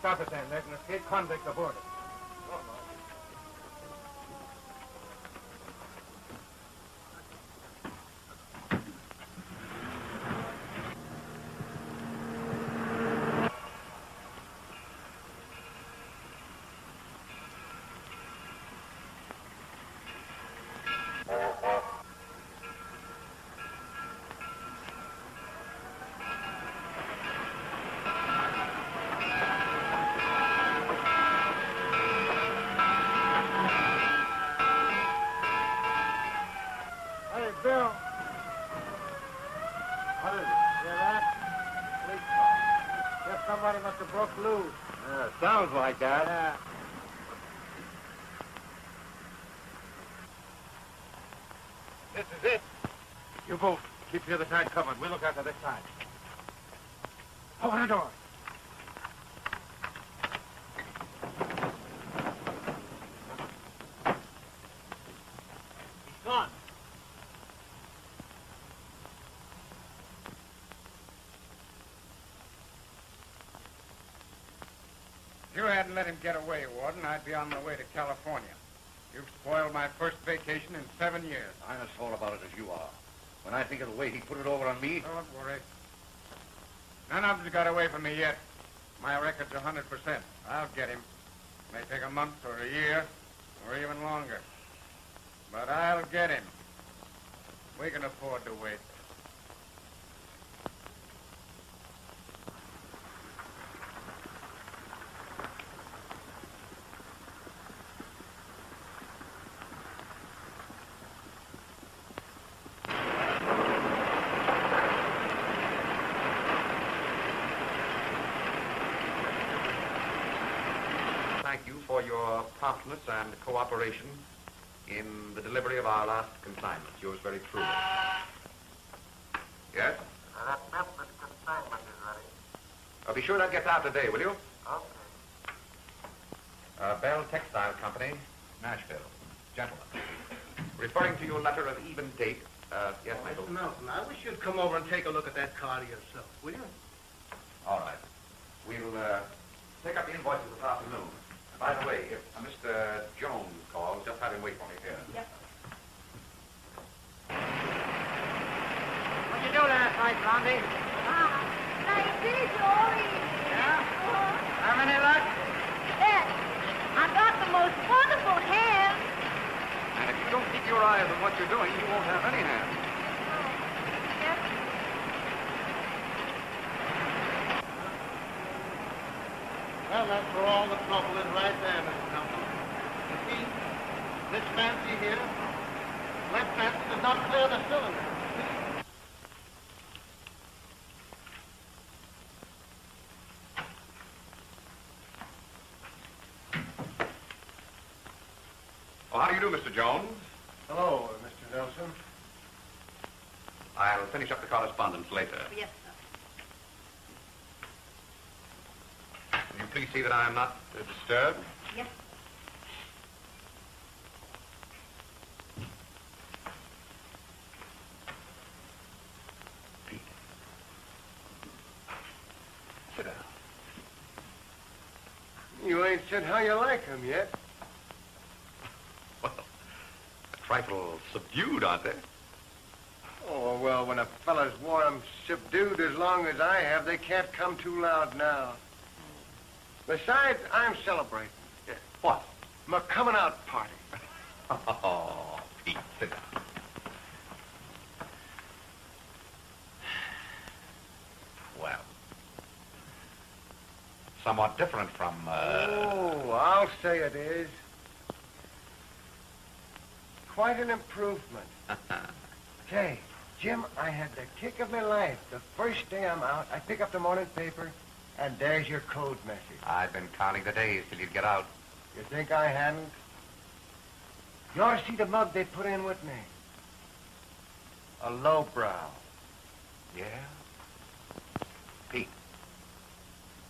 Stop it then. There's an escaped convict aboard it. Bill. What is it? Hear that? Police car. Guess somebody must have broke loose. Sounds like that. Yeah. This is it. You both keep the other side covered. We'll look after this side. Open the door. He's gone. If you hadn't let him get away, Warden, I'd be on my way to California. You've spoiled my first vacation in 7 years. I'm as sore about it as you are. When I think of the way he put it over on me... Don't worry. None of them's got away from me yet. My record's 100%. I'll get him. May take a month or a year or even longer. But I'll get him. We can afford to wait. Thank you for your promptness and cooperation in the delivery of our last consignment. Yours very truly. Yes? That Memphis consignment is ready. Be sure that gets out today, will you? Okay. Bell Textile Company, Nashville. Gentlemen. Referring to your letter of even date, yes, Michael? Mr. Nelson, I wish you'd come over and take a look at that car yourself, will you? All right. We'll pick up the invoices this afternoon. By the way, if Mr. Jones calls, just have him wait for me here. Yes. What'd you do last night, Blondie? I did, Joey. Yeah? Have any luck? Yes. I got the most wonderful hands. And if you don't keep your eyes on what you're doing, you won't have any hands. Yes. Well, that's where all the trouble is right there, Mr. Nelson. You see, this fancy here, lead fence does not clear the cylinder. Well, how do you do, Mr. Jones? Hello, Mr. Nelson. I'll finish up the correspondence later. Yes, sir. Will you please see that I am not disturbed? Yes. Sit down. You ain't said how you like him yet. Well, a trifle subdued, aren't they? Oh, well, when a fella's wore 'em subdued as long as I have, they can't come too loud now. Besides, I'm celebrating. Yeah. What? My coming out party. Oh, Pete, sit down. Well, somewhat different from, Oh, I'll say it is. Quite an improvement. Say, Jim, I had the kick of my life. The first day I'm out, I pick up the morning paper, and there's your code message. I've been counting the days till you'd get out. You think I hadn't? You ought to see the mug they put in with me. A lowbrow. Yeah? Pete,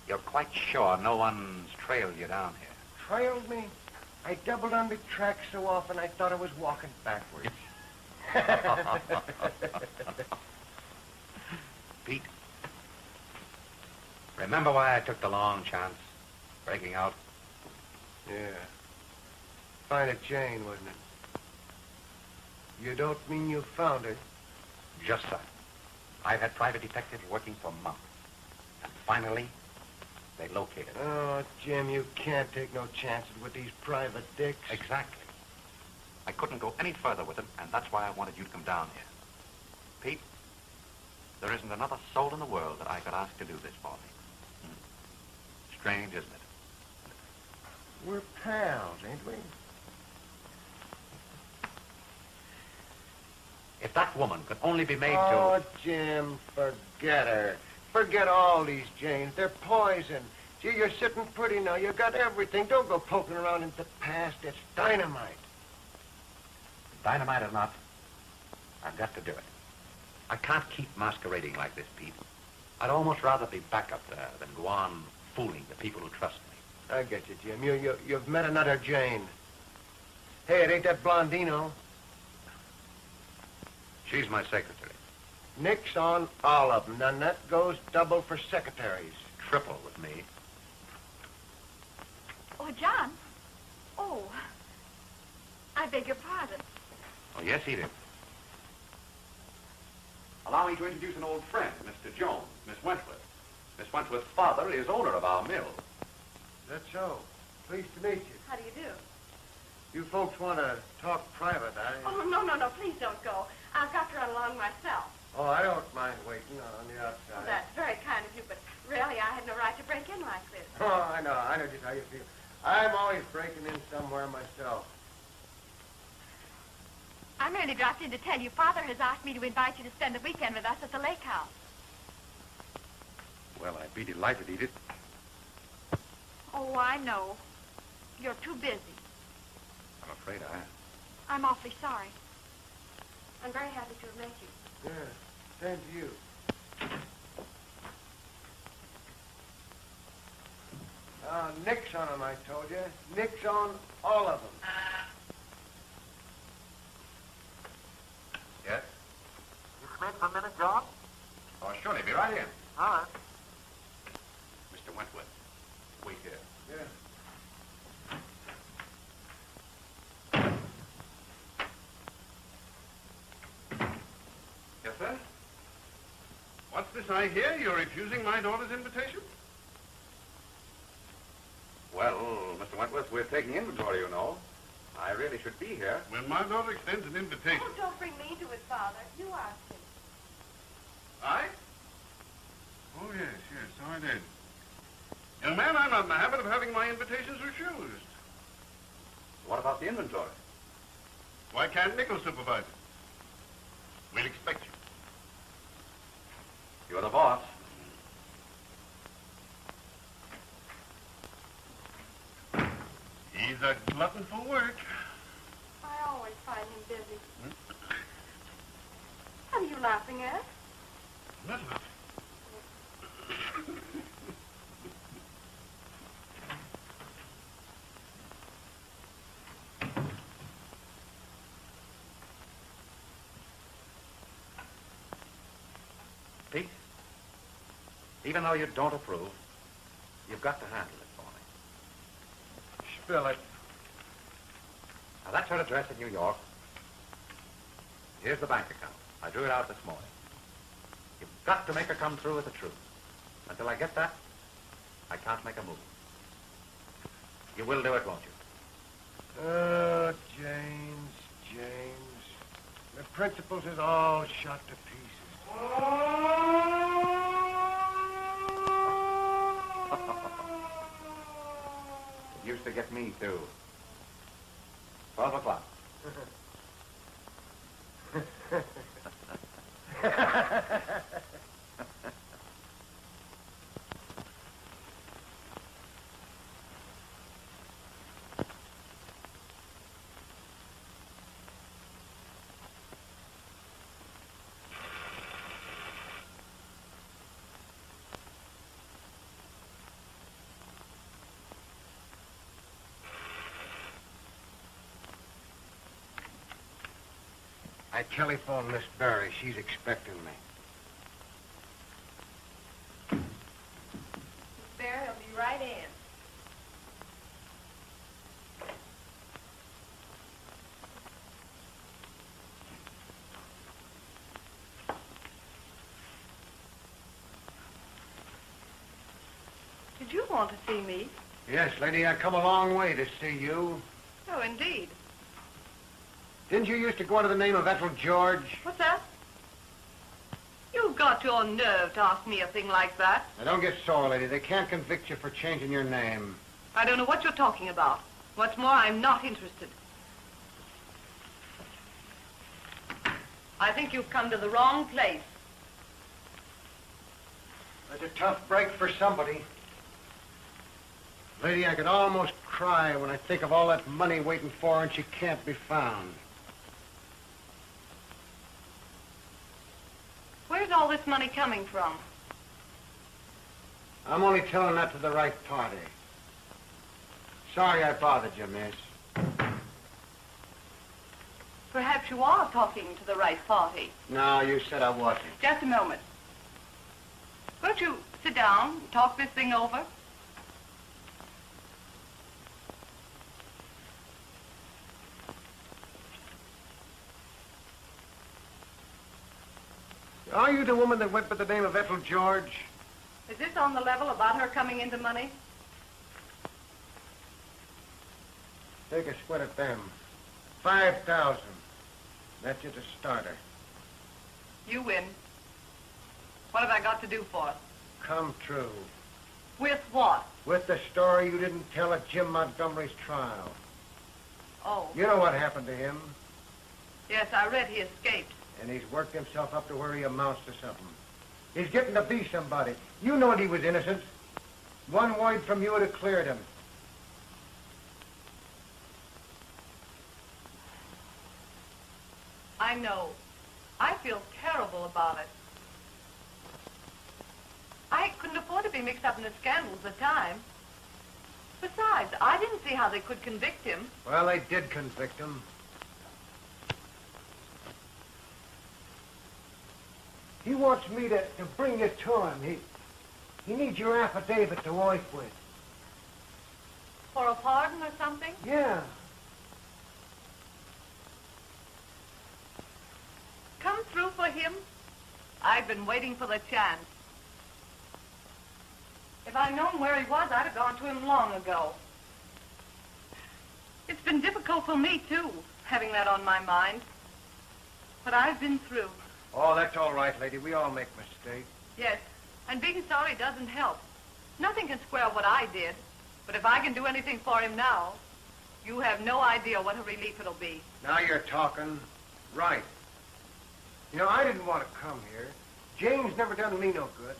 you're quite sure no one's trailed you down here? Trailed me? I doubled on the track so often I thought I was walking backwards. Pete, remember why I took the long chance, breaking out? Yeah. Find a Jane, wasn't it? You don't mean you found her? Just that. I've had private detectives working for months. And finally, they located her. Oh, Jim, you can't take no chances with these private dicks. Exactly. I couldn't go any further with them, and that's why I wanted you to come down here. Pete, there isn't another soul in the world that I could ask to do this for me. Strange, isn't it? We're pals, ain't we? If that woman could only be made Oh, to... Jim, forget her. Forget all these Janes. They're poison. Gee, you're sitting pretty now. You got everything. Don't go poking around in the past. It's dynamite. Dynamite or not, I've got to do it. I can't keep masquerading like this, Pete. I'd almost rather be back up there than go on fooling the people who trust me. I get you, Jim. You've met another Jane. Hey, it ain't that Blondino. She's my secretary. Nix on all of them. Now, that goes double for secretaries. Triple with me. Oh, John. Oh, I beg your pardon. Oh, yes, he did. Allow me to introduce an old friend, Mr. Jones, Miss Wentworth. Miss Wentworth's father is owner of our mill. That's so. Pleased to meet you. How do you do? You folks want to talk private, Oh, no, please don't go. I've got to run along myself. Oh, I don't mind waiting on the outside. Oh, that's very kind of you, but really, I had no right to break in like this. Oh, I know just how you feel. I'm always breaking in somewhere myself. I merely dropped in to tell you Father has asked me to invite you to spend the weekend with us at the lake house. Well, I'd be delighted, Edith. Oh, I know. You're too busy. I'm afraid I am. I'm awfully sorry. I'm very happy to have met you. Yeah, same to you. Nix on them, I told you. Nix on all of them. Yes? You come in for a minute, John? Oh, surely. Be right in. All right. Mr. Wentworth, wait here. Yeah. Yes, sir? What's this I hear? You're refusing my daughter's invitation? Well, Mr. Wentworth, we're taking inventory, you know. I really should be here. When my daughter extends an invitation. Oh, don't bring me to it, Father. You asked him. I? Oh, yes, so I did. Young man, I'm not in the habit of having my invitations refused. What about the inventory? Why can't Nichols supervise it? We'll expect you. You're the boss. He's a glutton for work. I always find him busy. What are you laughing at? Nothing. Pete, even though you don't approve, you've got to handle it for me. Spill it. Now, that's her address in New York. Here's the bank account. I drew it out this morning. You've got to make her come through with the truth. Until I get that, I can't make a move. You will do it, won't you? Oh, James. The principles is all shot to pieces. It used to get me, too. 12 o'clock. I telephoned Miss Barry. She's expecting me. Miss Barry will be right in. Did you want to see me? Yes, lady, I come a long way to see you. Oh, indeed. Didn't you used to go under the name of Ethel George? What's that? You've got your nerve to ask me a thing like that. Now, don't get sore, lady. They can't convict you for changing your name. I don't know what you're talking about. What's more, I'm not interested. I think you've come to the wrong place. That's a tough break for somebody. Lady, I could almost cry when I think of all that money waiting for her and she can't be found. Where's all this money coming from? I'm only telling that to the right party. Sorry I bothered you, miss. Perhaps you are talking to the right party. No, you said I wasn't. Just a moment. Won't you sit down and talk this thing over? Are you the woman that went by the name of Ethel George? Is this on the level about her coming into money? Take a squint at them. 5,000. That's just a starter. You win. What have I got to do for it? Come true. With what? With the story you didn't tell at Jim Montgomery's trial. Oh. You know what happened to him? Yes, I read he escaped. And he's worked himself up to where he amounts to something. He's getting to be somebody. You know he was innocent. One word from you would have cleared him. I know. I feel terrible about it. I couldn't afford to be mixed up in the scandals at the time. Besides, I didn't see how they could convict him. Well, they did convict him. He wants me to bring you to him. He needs your affidavit to work with. For a pardon or something? Yeah. Come through for him? I've been waiting for the chance. If I'd known where he was, I'd have gone to him long ago. It's been difficult for me, too, having that on my mind. But I've been through. Oh, that's all right, lady. We all make mistakes. Yes, and being sorry doesn't help. Nothing can square what I did. But if I can do anything for him now, you have no idea what a relief it'll be. Now you're talking. Right. You know, I didn't want to come here. James never done me no good.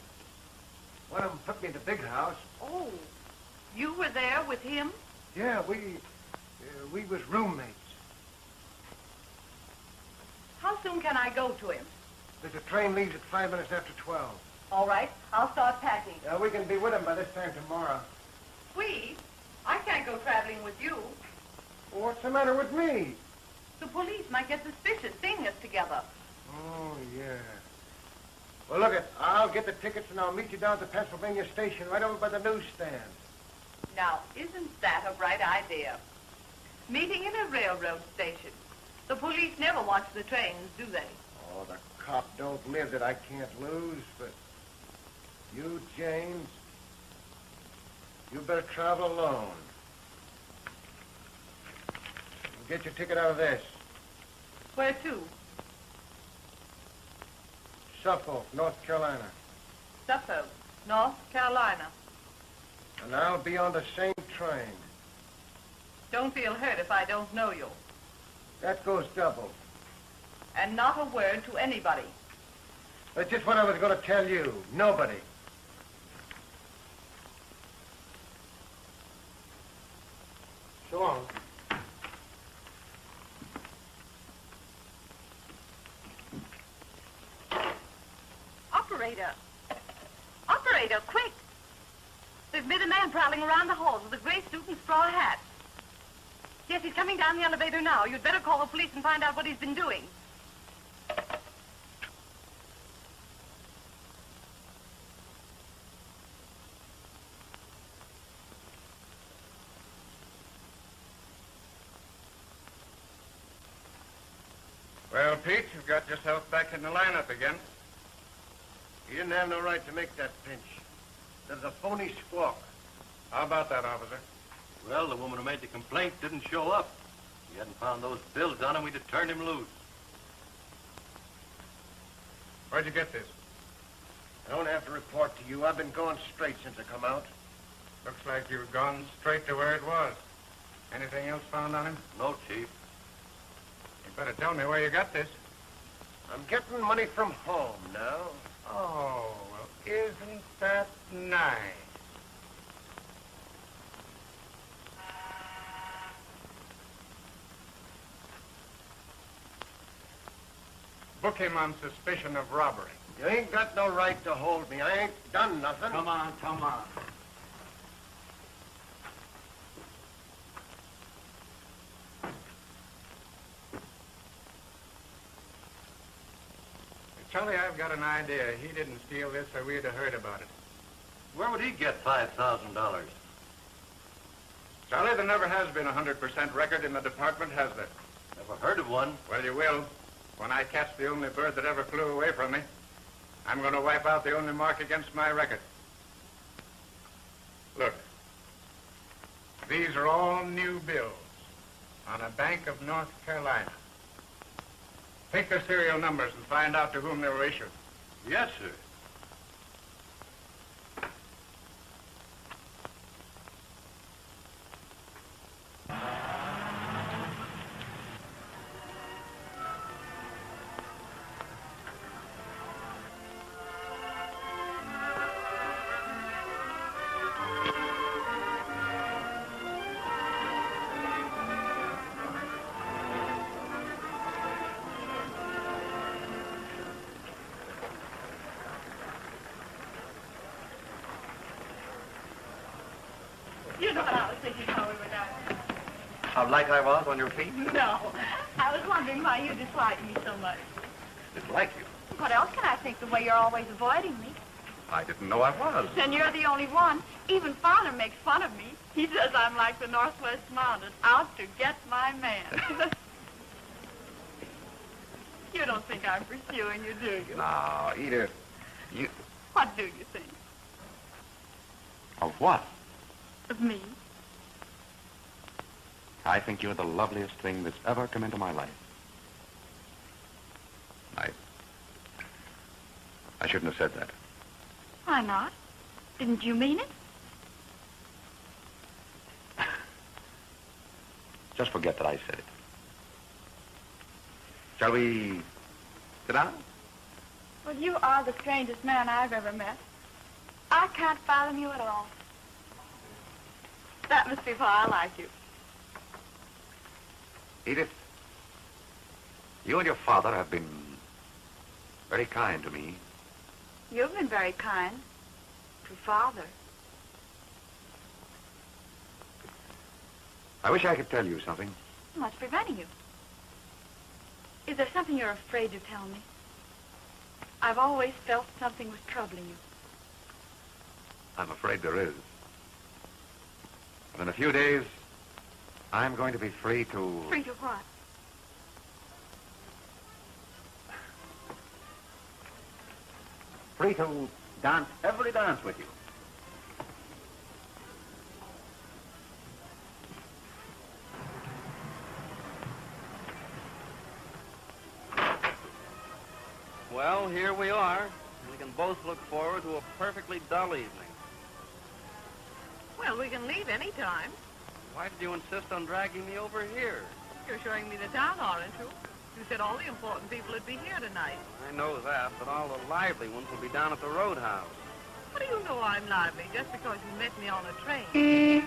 One of them put me in the big house. Oh, you were there with him? Yeah, we was roommates. How soon can I go to him? The train leaves at 5 minutes after 12. All right, I'll start packing. Yeah, we can be with him by this time tomorrow. We? I can't go traveling with you. Well, what's the matter with me? The police might get suspicious seeing us together. Oh, yeah. Well, look, I'll get the tickets and I'll meet you down at the Pennsylvania station right over by the newsstand. Now, isn't that a bright idea? Meeting in a railroad station. The police never watch the trains, do they? Oh, the cop don't live that I can't lose, but you, James, you better travel alone. Get your ticket out of this. Where to? Suffolk, North Carolina. Suffolk, North Carolina. And I'll be on the same train. Don't feel hurt if I don't know you. That goes double. And not a word to anybody. That's just what I was going to tell you. Nobody. So long. Operator. Operator, quick. There's been a man prowling around the halls with a gray suit and straw hat. Yes, he's coming down the elevator now. You'd better call the police and find out what he's been doing. Well, Pete, you've got yourself back in the lineup again. You didn't have no right to make that pinch. There's a phony squawk. How about that, officer? Well, the woman who made the complaint didn't show up. If we hadn't found those bills on him, we'd have turned him loose. Where'd you get this? I don't have to report to you. I've been going straight since I come out. Looks like you've gone straight to where it was. Anything else found on him? No, Chief. You better tell me where you got this. I'm getting money from home now. Oh, well, isn't that nice? Book him on suspicion of robbery. You ain't got no right to hold me. I ain't done nothing. Come on, come on. Charlie, I've got an idea. He didn't steal this or we'd have heard about it. Where would he get $5,000? Charlie, there never has been a 100% record in the department, has there? Never heard of one. Well, you will. When I catch the only bird that ever flew away from me, I'm going to wipe out the only mark against my record. These are all new bills on a bank of North Carolina. Take their serial numbers and find out to whom they were issued. Yes, sir. You know what I was thinking while we were down there? How light I was on your feet? No. I was wondering why you dislike me so much. Dislike you? What else can I think the way you're always avoiding me? I didn't know I was. Then you're the only one. Even Father makes fun of me. He says I'm like the Northwest Mountain, out to get my man. You don't think I'm pursuing you, do you? No, Edith, you... What do you think? Of what? Of me? I think you're the loveliest thing that's ever come into my life. I shouldn't have said that. Why not? Didn't you mean it? Just forget that I said it. Shall we sit down? Well, you are the strangest man I've ever met. I can't fathom you at all. That must be why I like you. Edith, you and your father have been very kind to me. You've been very kind to Father. I wish I could tell you something. What's preventing you? Is there something you're afraid to tell me? I've always felt something was troubling you. I'm afraid there is. But in a few days, I'm going to be free to... Free to what? Free to dance every dance with you. Well, here we are. We can both look forward to a perfectly dull evening. Well, we can leave any time. Why did you insist on dragging me over here? You're showing me the town, aren't you? You said all the important people would be here tonight. I know that, but all the lively ones will be down at the roadhouse. What do you know I'm lively just because you met me on a train?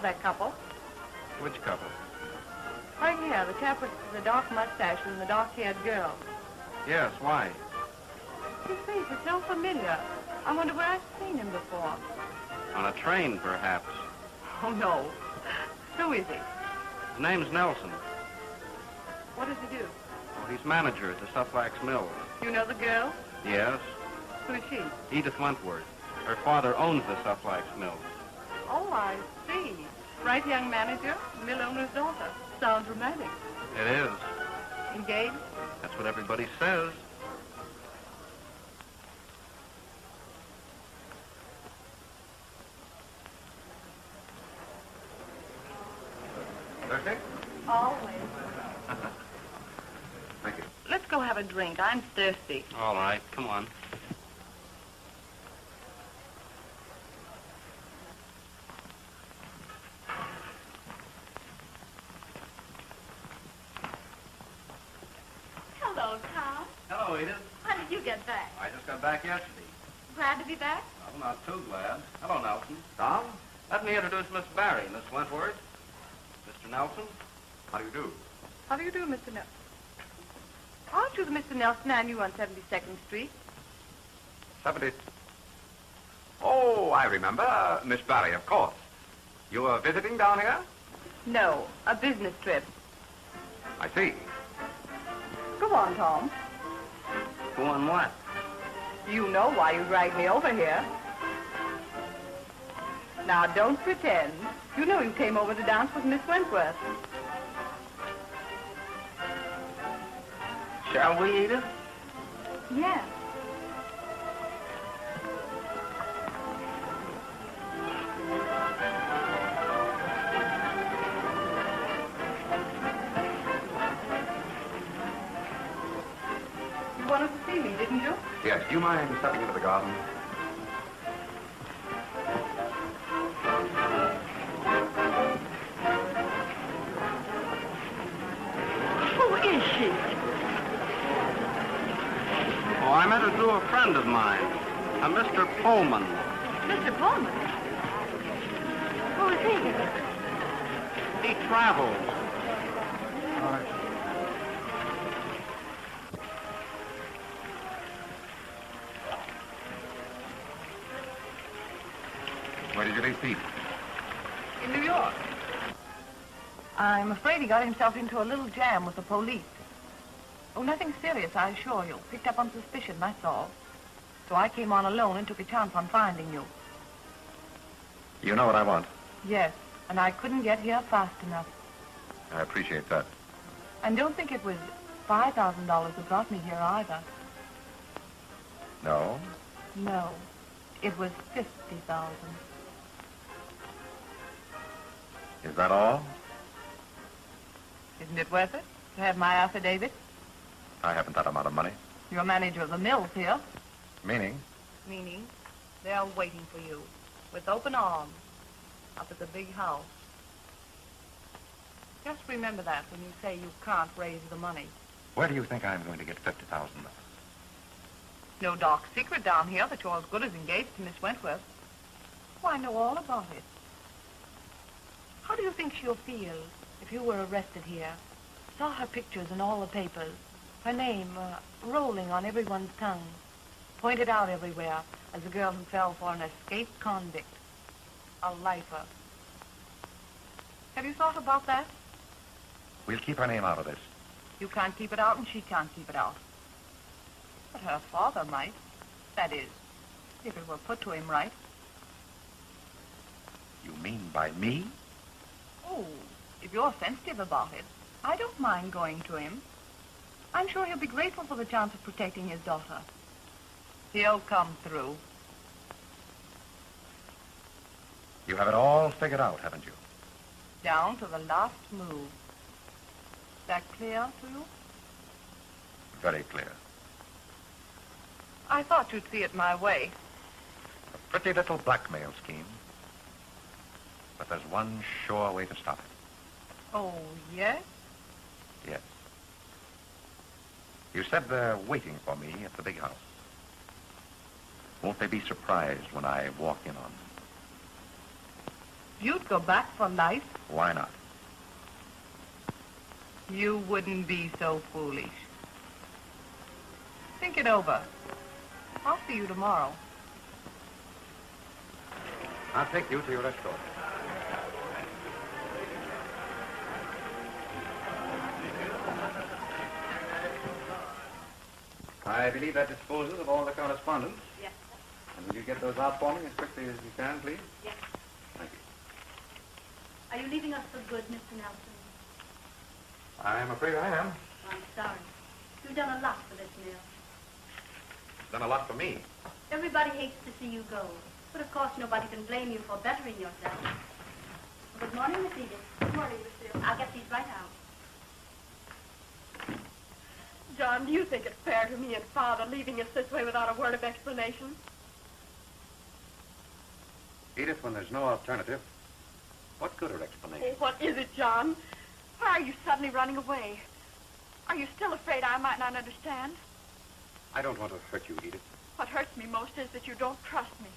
That couple. Which couple? Right here, the chap with the dark mustache and the dark-haired girl. Yes, why? His face is so familiar. I wonder where I've seen him before. On a train, perhaps. Oh, no. Who is he? His name's Nelson. What does he do? Oh, he's manager at the Suflax Mill. You know the girl? Yes. Who is she? Edith Wentworth. Her father owns the Suflax Mill. Oh, I see. Right young manager, mill owner's daughter. Sounds romantic. It is. Engaged? That's what everybody says. Thirsty? Always. Thank you. Let's go have a drink. I'm thirsty. All right, come on. Hello, Tom. Hello, Edith. When did you get back? I just got back yesterday. Glad to be back? I'm not too glad. Hello, Nelson. Tom, let me introduce Miss Barry, Miss Wentworth. Mr. Nelson. How do you do? How do you do, Mr. Nelson? Aren't you the Mr. Nelson I knew on 72nd Street? 70. Oh, I remember. Miss Barry, of course. You were visiting down here? No, a business trip. I see. Go on, Tom. Go on what? You know why you dragged me over here. Now, don't pretend. You know you came over to dance with Miss Wentworth. Shall we, Edith? Yes. You wanted to see me, didn't you? Yes, do you mind stepping into the garden? Who is she? Oh, I met her through a friend of mine, a Mr. Pullman. Mr. Pullman? Who is he? He travels. Where did you leave Pete? In New York. I'm afraid he got himself into a little jam with the police. Oh, nothing serious, I assure you. Picked up on suspicion, that's all. So I came on alone and took a chance on finding you. You know what I want. Yes, and I couldn't get here fast enough. I appreciate that. And don't think it was $5,000 that brought me here either. No? No, it was $50,000. Is that all? Isn't it worth it to have my affidavit? I haven't that amount of money. You're manager of the mills here. Meaning? Meaning, they're waiting for you with open arms up at the big house. Just remember that when you say you can't raise the money. Where do you think I'm going to get $50,000? No dark secret down here that you're as good as engaged to Miss Wentworth. Oh, I know all about it. How do you think she'll feel if you were arrested here? Saw her pictures in all the papers. Her name rolling on everyone's tongue. Pointed out everywhere as a girl who fell for an escaped convict. A lifer. Have you thought about that? We'll keep her name out of this. You can't keep it out and she can't keep it out. But her father might. That is, if it were put to him right. You mean by me? Oh, if you're sensitive about it, I don't mind going to him. I'm sure he'll be grateful for the chance of protecting his daughter. He'll come through. You have it all figured out, haven't you? Down to the last move. That clear to you? Very clear. I thought you'd see it my way. A pretty little blackmail scheme. But there's one sure way to stop it. Oh, yes? Yes. You said they're waiting for me at the big house. Won't they be surprised when I walk in on them? You'd go back for life? Why not? You wouldn't be so foolish. Think it over. I'll see you tomorrow. I'll take you to your escort. I believe that disposes of all the correspondence. Yes. And will you get those out for me as quickly as you can, please? Yes. Thank you. Are you leaving us for good, Mr. Nelson? I'm afraid I am. I'm sorry. You've done a lot for this mill. Done a lot for me. Everybody hates to see you go. But of course nobody can blame you for bettering yourself. Good morning, Miss Edith. Good morning, Miss Hill. I'll get these right out. John, do you think it's fair to me and Father leaving us this way without a word of explanation? Edith, when there's no alternative, what good are explanations? Oh, what is it, John? Why are you suddenly running away? Are you still afraid I might not understand? I don't want to hurt you, Edith. What hurts me most is that you don't trust me.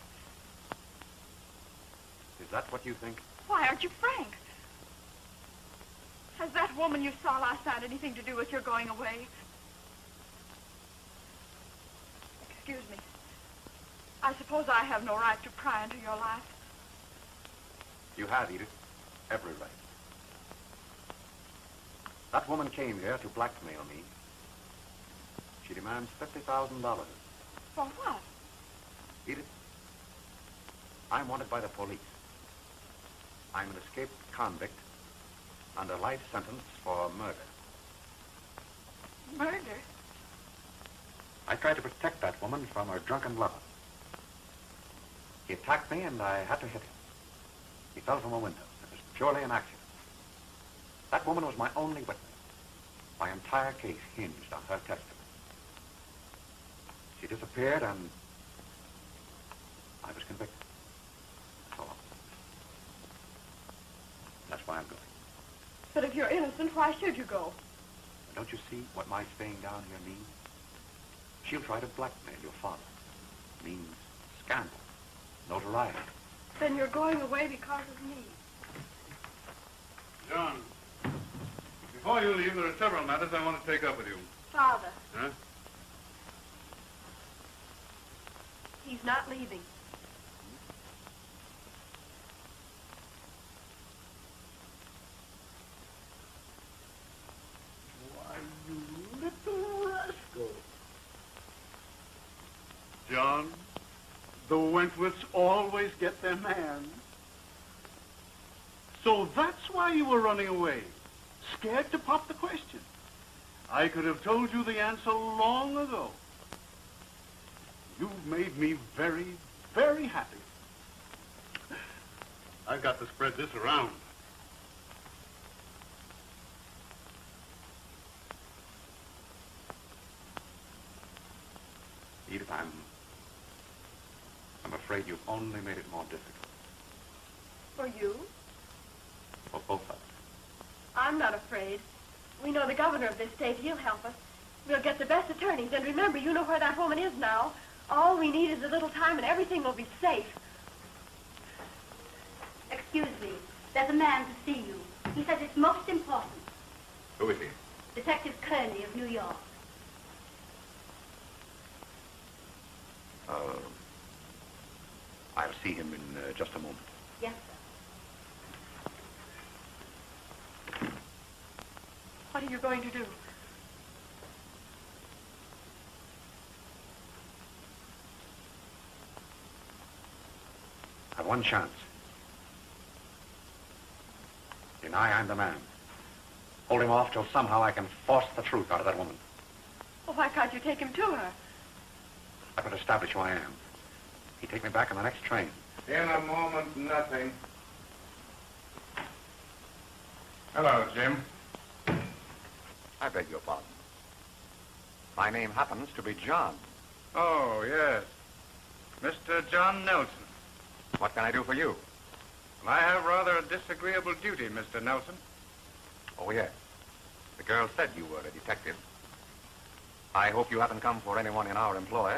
Is that what you think? Why aren't you frank? Has that woman you saw last night anything to do with your going away? Excuse me. I suppose I have no right to pry into your life. You have, Edith. Every right. That woman came here to blackmail me. She demands $50,000. For what? Edith, I'm wanted by the police. I'm an escaped convict under life sentence for murder. Murder? I tried to protect that woman from her drunken lover. He attacked me and I had to hit him. He fell from a window. It was purely an accident. That woman was my only witness. My entire case hinged on her testimony. She disappeared and I was convicted. So long. That's why I'm going. But if you're innocent, why should you go? Don't you see what my staying down here means? She'll try to blackmail your father. It means scandal, notoriety. Then you're going away because of me. John, before you leave, there are several matters I want to take up with you. Father, Huh? he's not leaving. Why, you little rascal. John, the Wentworths always get their man. So that's why you were running away, scared to pop the question. I could have told you the answer long ago. You've made me very, very happy. I've got to spread this around. Edith, I'm afraid you've only made it more difficult. For you? For both of us. I'm not afraid. We know the governor of this state. He'll help us. We'll get the best attorneys. And remember, you know where that woman is now. All we need is a little time and everything will be safe. Excuse me. There's a man to see you. He says it's most important. Who is he? Detective Kearney of New York. I'll see him in just a moment. Yes, sir. What are you going to do? I've one chance. Deny I'm the man. Hold him off till somehow I can force the truth out of that woman. Well, why can't you take him to her? I could establish who I am. He'd take me back on the next train. In a moment, nothing. Hello, Jim. I beg your pardon. My name happens to be John. Oh, yes. Mr. John Nelson. What can I do for you? I have rather a disagreeable duty, Mr. Nelson. Oh, yes. The girl said you were a detective. I hope you haven't come for anyone in our employ.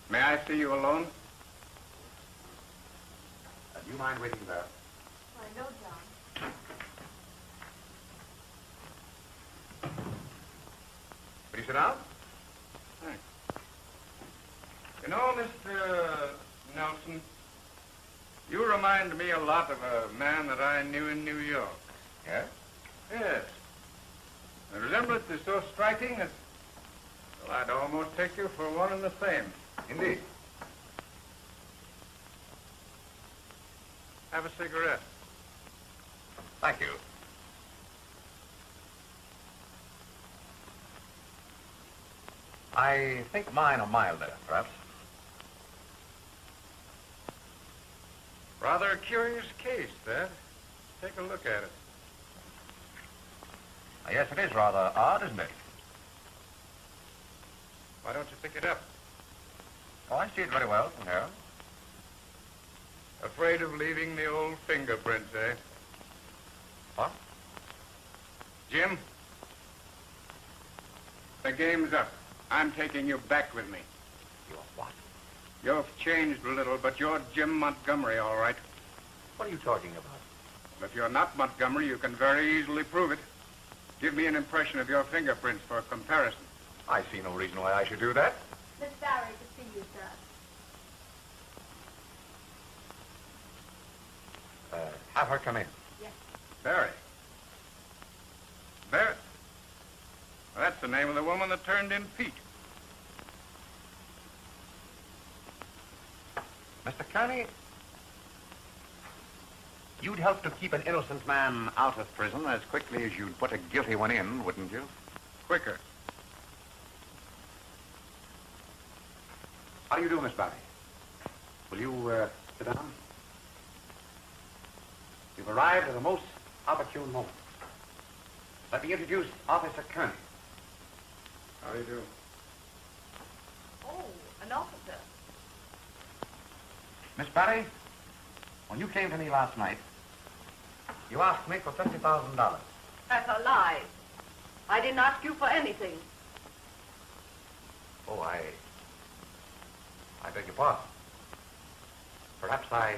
May I see you alone? Do you mind waiting there? I know, John. Will you sit down? Thanks. You know, Mr. Nelson, you remind me a lot of a man that I knew in New York. Yes? Yes. The resemblance is so striking that, well, I'd almost take you for one and the same. Indeed. Have a cigarette. Thank you. I think mine are milder, perhaps. Rather a curious case, that. Take a look at it. Yes, it is rather odd, isn't it? Why don't you pick it up? Oh, I see it very well from here. Afraid of leaving the old fingerprints, eh? What? Jim, the game's up. I'm taking you back with me. You're what? You've changed a little, but you're Jim Montgomery, all right. What are you talking about? If you're not Montgomery, you can very easily prove it. Give me an impression of your fingerprints for comparison. I see no reason why I should do that. Miss Barry to see you, sir. Have her come in. Yes. Barry. Barry. name of the woman that turned in Pete. Mr. Kearney, you'd help to keep an innocent man out of prison as quickly as you'd put a guilty one in, wouldn't you? Quicker. How do you do, Miss Barry? Will you sit down? You've arrived at a most opportune moment. Let me introduce Officer Kearney. How do you do? Oh, an officer. Miss Barry, when you came to me last night, you asked me for $50,000. That's a lie. I didn't ask you for anything. Oh, I beg your pardon. Perhaps I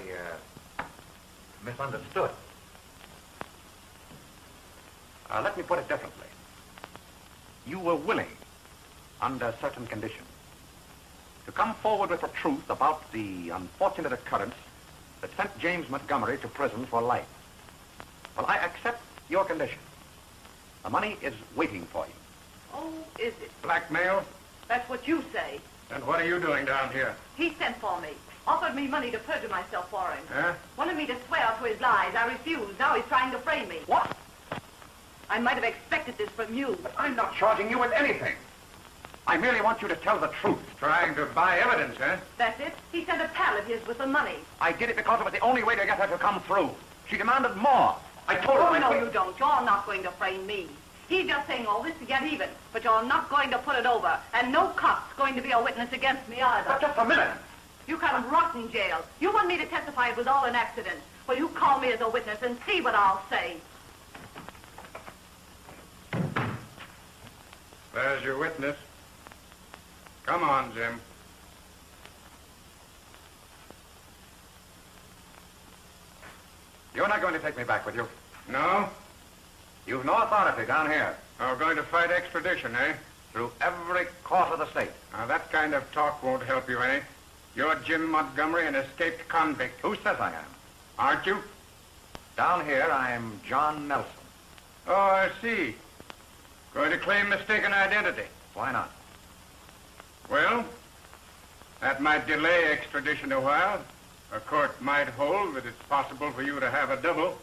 misunderstood. Let me put it differently. You were willing, under certain conditions, to come forward with the truth about the unfortunate occurrence that sent James Montgomery to prison for life. Well, I accept your condition. The money is waiting for you. Oh, is it? Blackmail? That's what you say. And what are you doing down here? He sent for me. Offered me money to perjure myself for him. Huh? Wanted me to swear to his lies. I refused. Now he's trying to frame me. What? I might have expected this from you. But I'm not charging you with anything. I merely want you to tell the truth. Trying to buy evidence, huh? That's it. He sent a pal of his with the money. I did it because it was the only way to get her to come through. She demanded more. I told her... Oh, no, you don't. You're not going to frame me. He's just saying all this to get even, but you're not going to put it over, and no cop's going to be a witness against me either. But just a minute. You can rot in jail. You want me to testify it was all an accident. Well, you call me as a witness and see what I'll say. There's your witness. Come on, Jim. You're not going to take me back with you. No? You've no authority down here. We're going to fight extradition, eh? Through every court of the state. Now, that kind of talk won't help you any. You're Jim Montgomery, an escaped convict. Who says I am? Aren't you? Down here, I'm John Nelson. Oh, I see. Going to claim mistaken identity. Why not? Well, that might delay extradition a while. A court might hold that it's possible for you to have a double.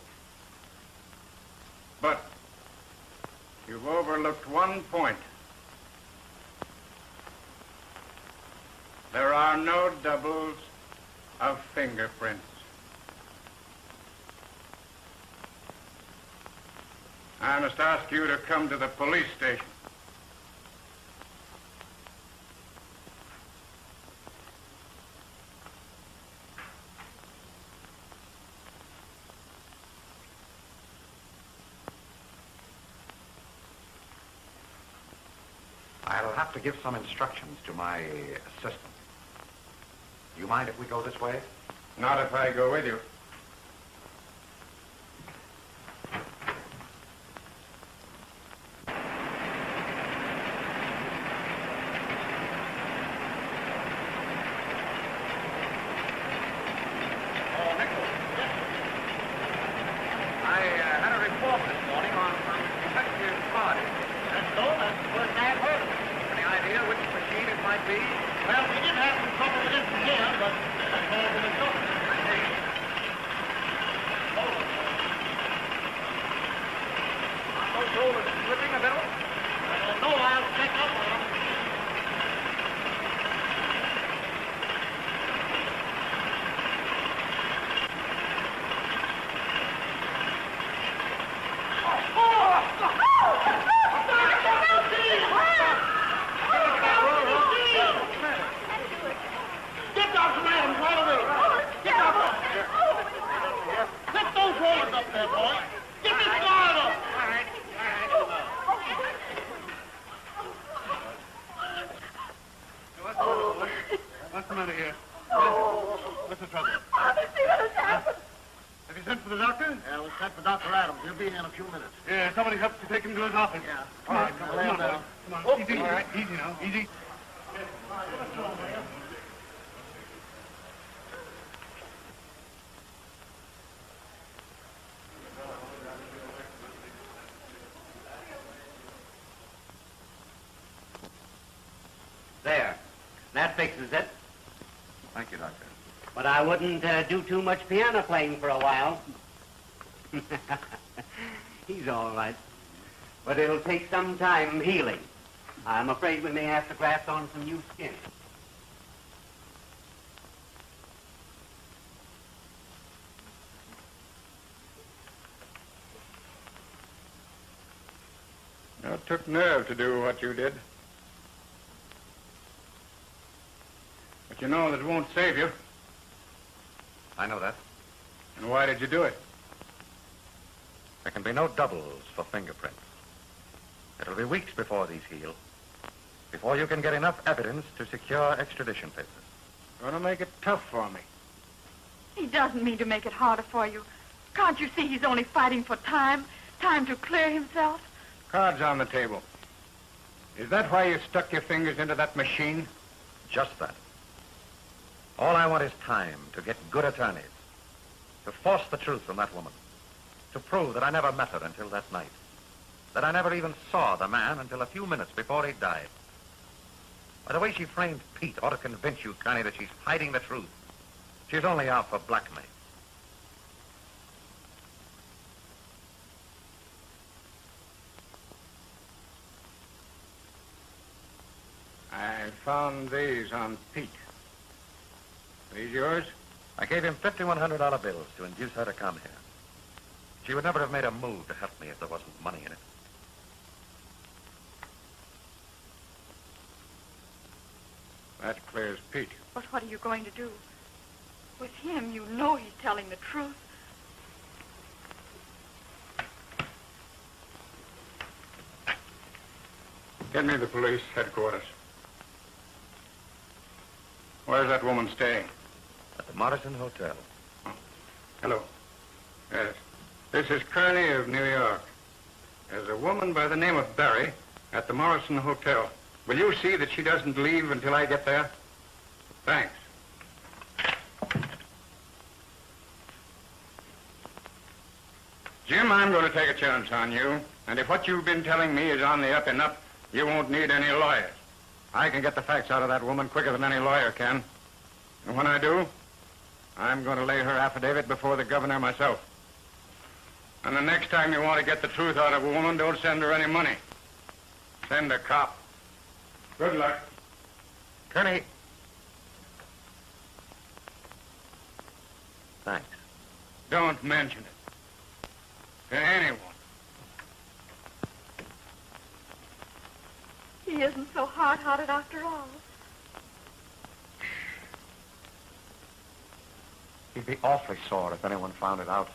But you've overlooked one point. There are no doubles of fingerprints. I must ask you to come to the police station. I'll have to give some instructions to my assistant. Do you mind if we go this way? Not if I go with you. fixes it. Thank you, Doctor. But I wouldn't do too much piano playing for a while. He's all right. But it'll take some time healing. I'm afraid we may have to graft on some new skin. It took nerve to do what you did. But you know that won't save you. I know that. And why did you do it? There can be no doubles for fingerprints. It'll be weeks before these heal. Before you can get enough evidence to secure extradition papers. Gonna make it tough for me. He doesn't mean to make it harder for you. Can't you see he's only fighting for time? Time to clear himself? Cards on the table. Is that why you stuck your fingers into that machine? Just that. All I want is time to get good attorneys. To force the truth from that woman. To prove that I never met her until that night. That I never even saw the man until a few minutes before he died. By the way she framed Pete ought to convince you, Connie, that she's hiding the truth. She's only out for blackmail. I found these on Pete. These yours? I gave him $5,100 bills to induce her to come here. She would never have made a move to help me if there wasn't money in it. That clears Pete. But what are you going to do? With him, you know he's telling the truth. Get me the police headquarters. Where's that woman staying? At the Morrison Hotel. Oh. Hello. Yes. This is Kearney of New York. There's a woman by the name of Barry at the Morrison Hotel. Will you see that she doesn't leave until I get there? Thanks. Jim, I'm going to take a chance on you. And if what you've been telling me is on the up and up, you won't need any lawyers. I can get the facts out of that woman quicker than any lawyer can. And when I do, I'm going to lay her affidavit before the governor myself. And the next time you want to get the truth out of a woman, don't send her any money. Send a cop. Good luck. Kearney. Thanks. Don't mention it to anyone. He isn't so hard-hearted after all. He'd be awfully sore if anyone found it out.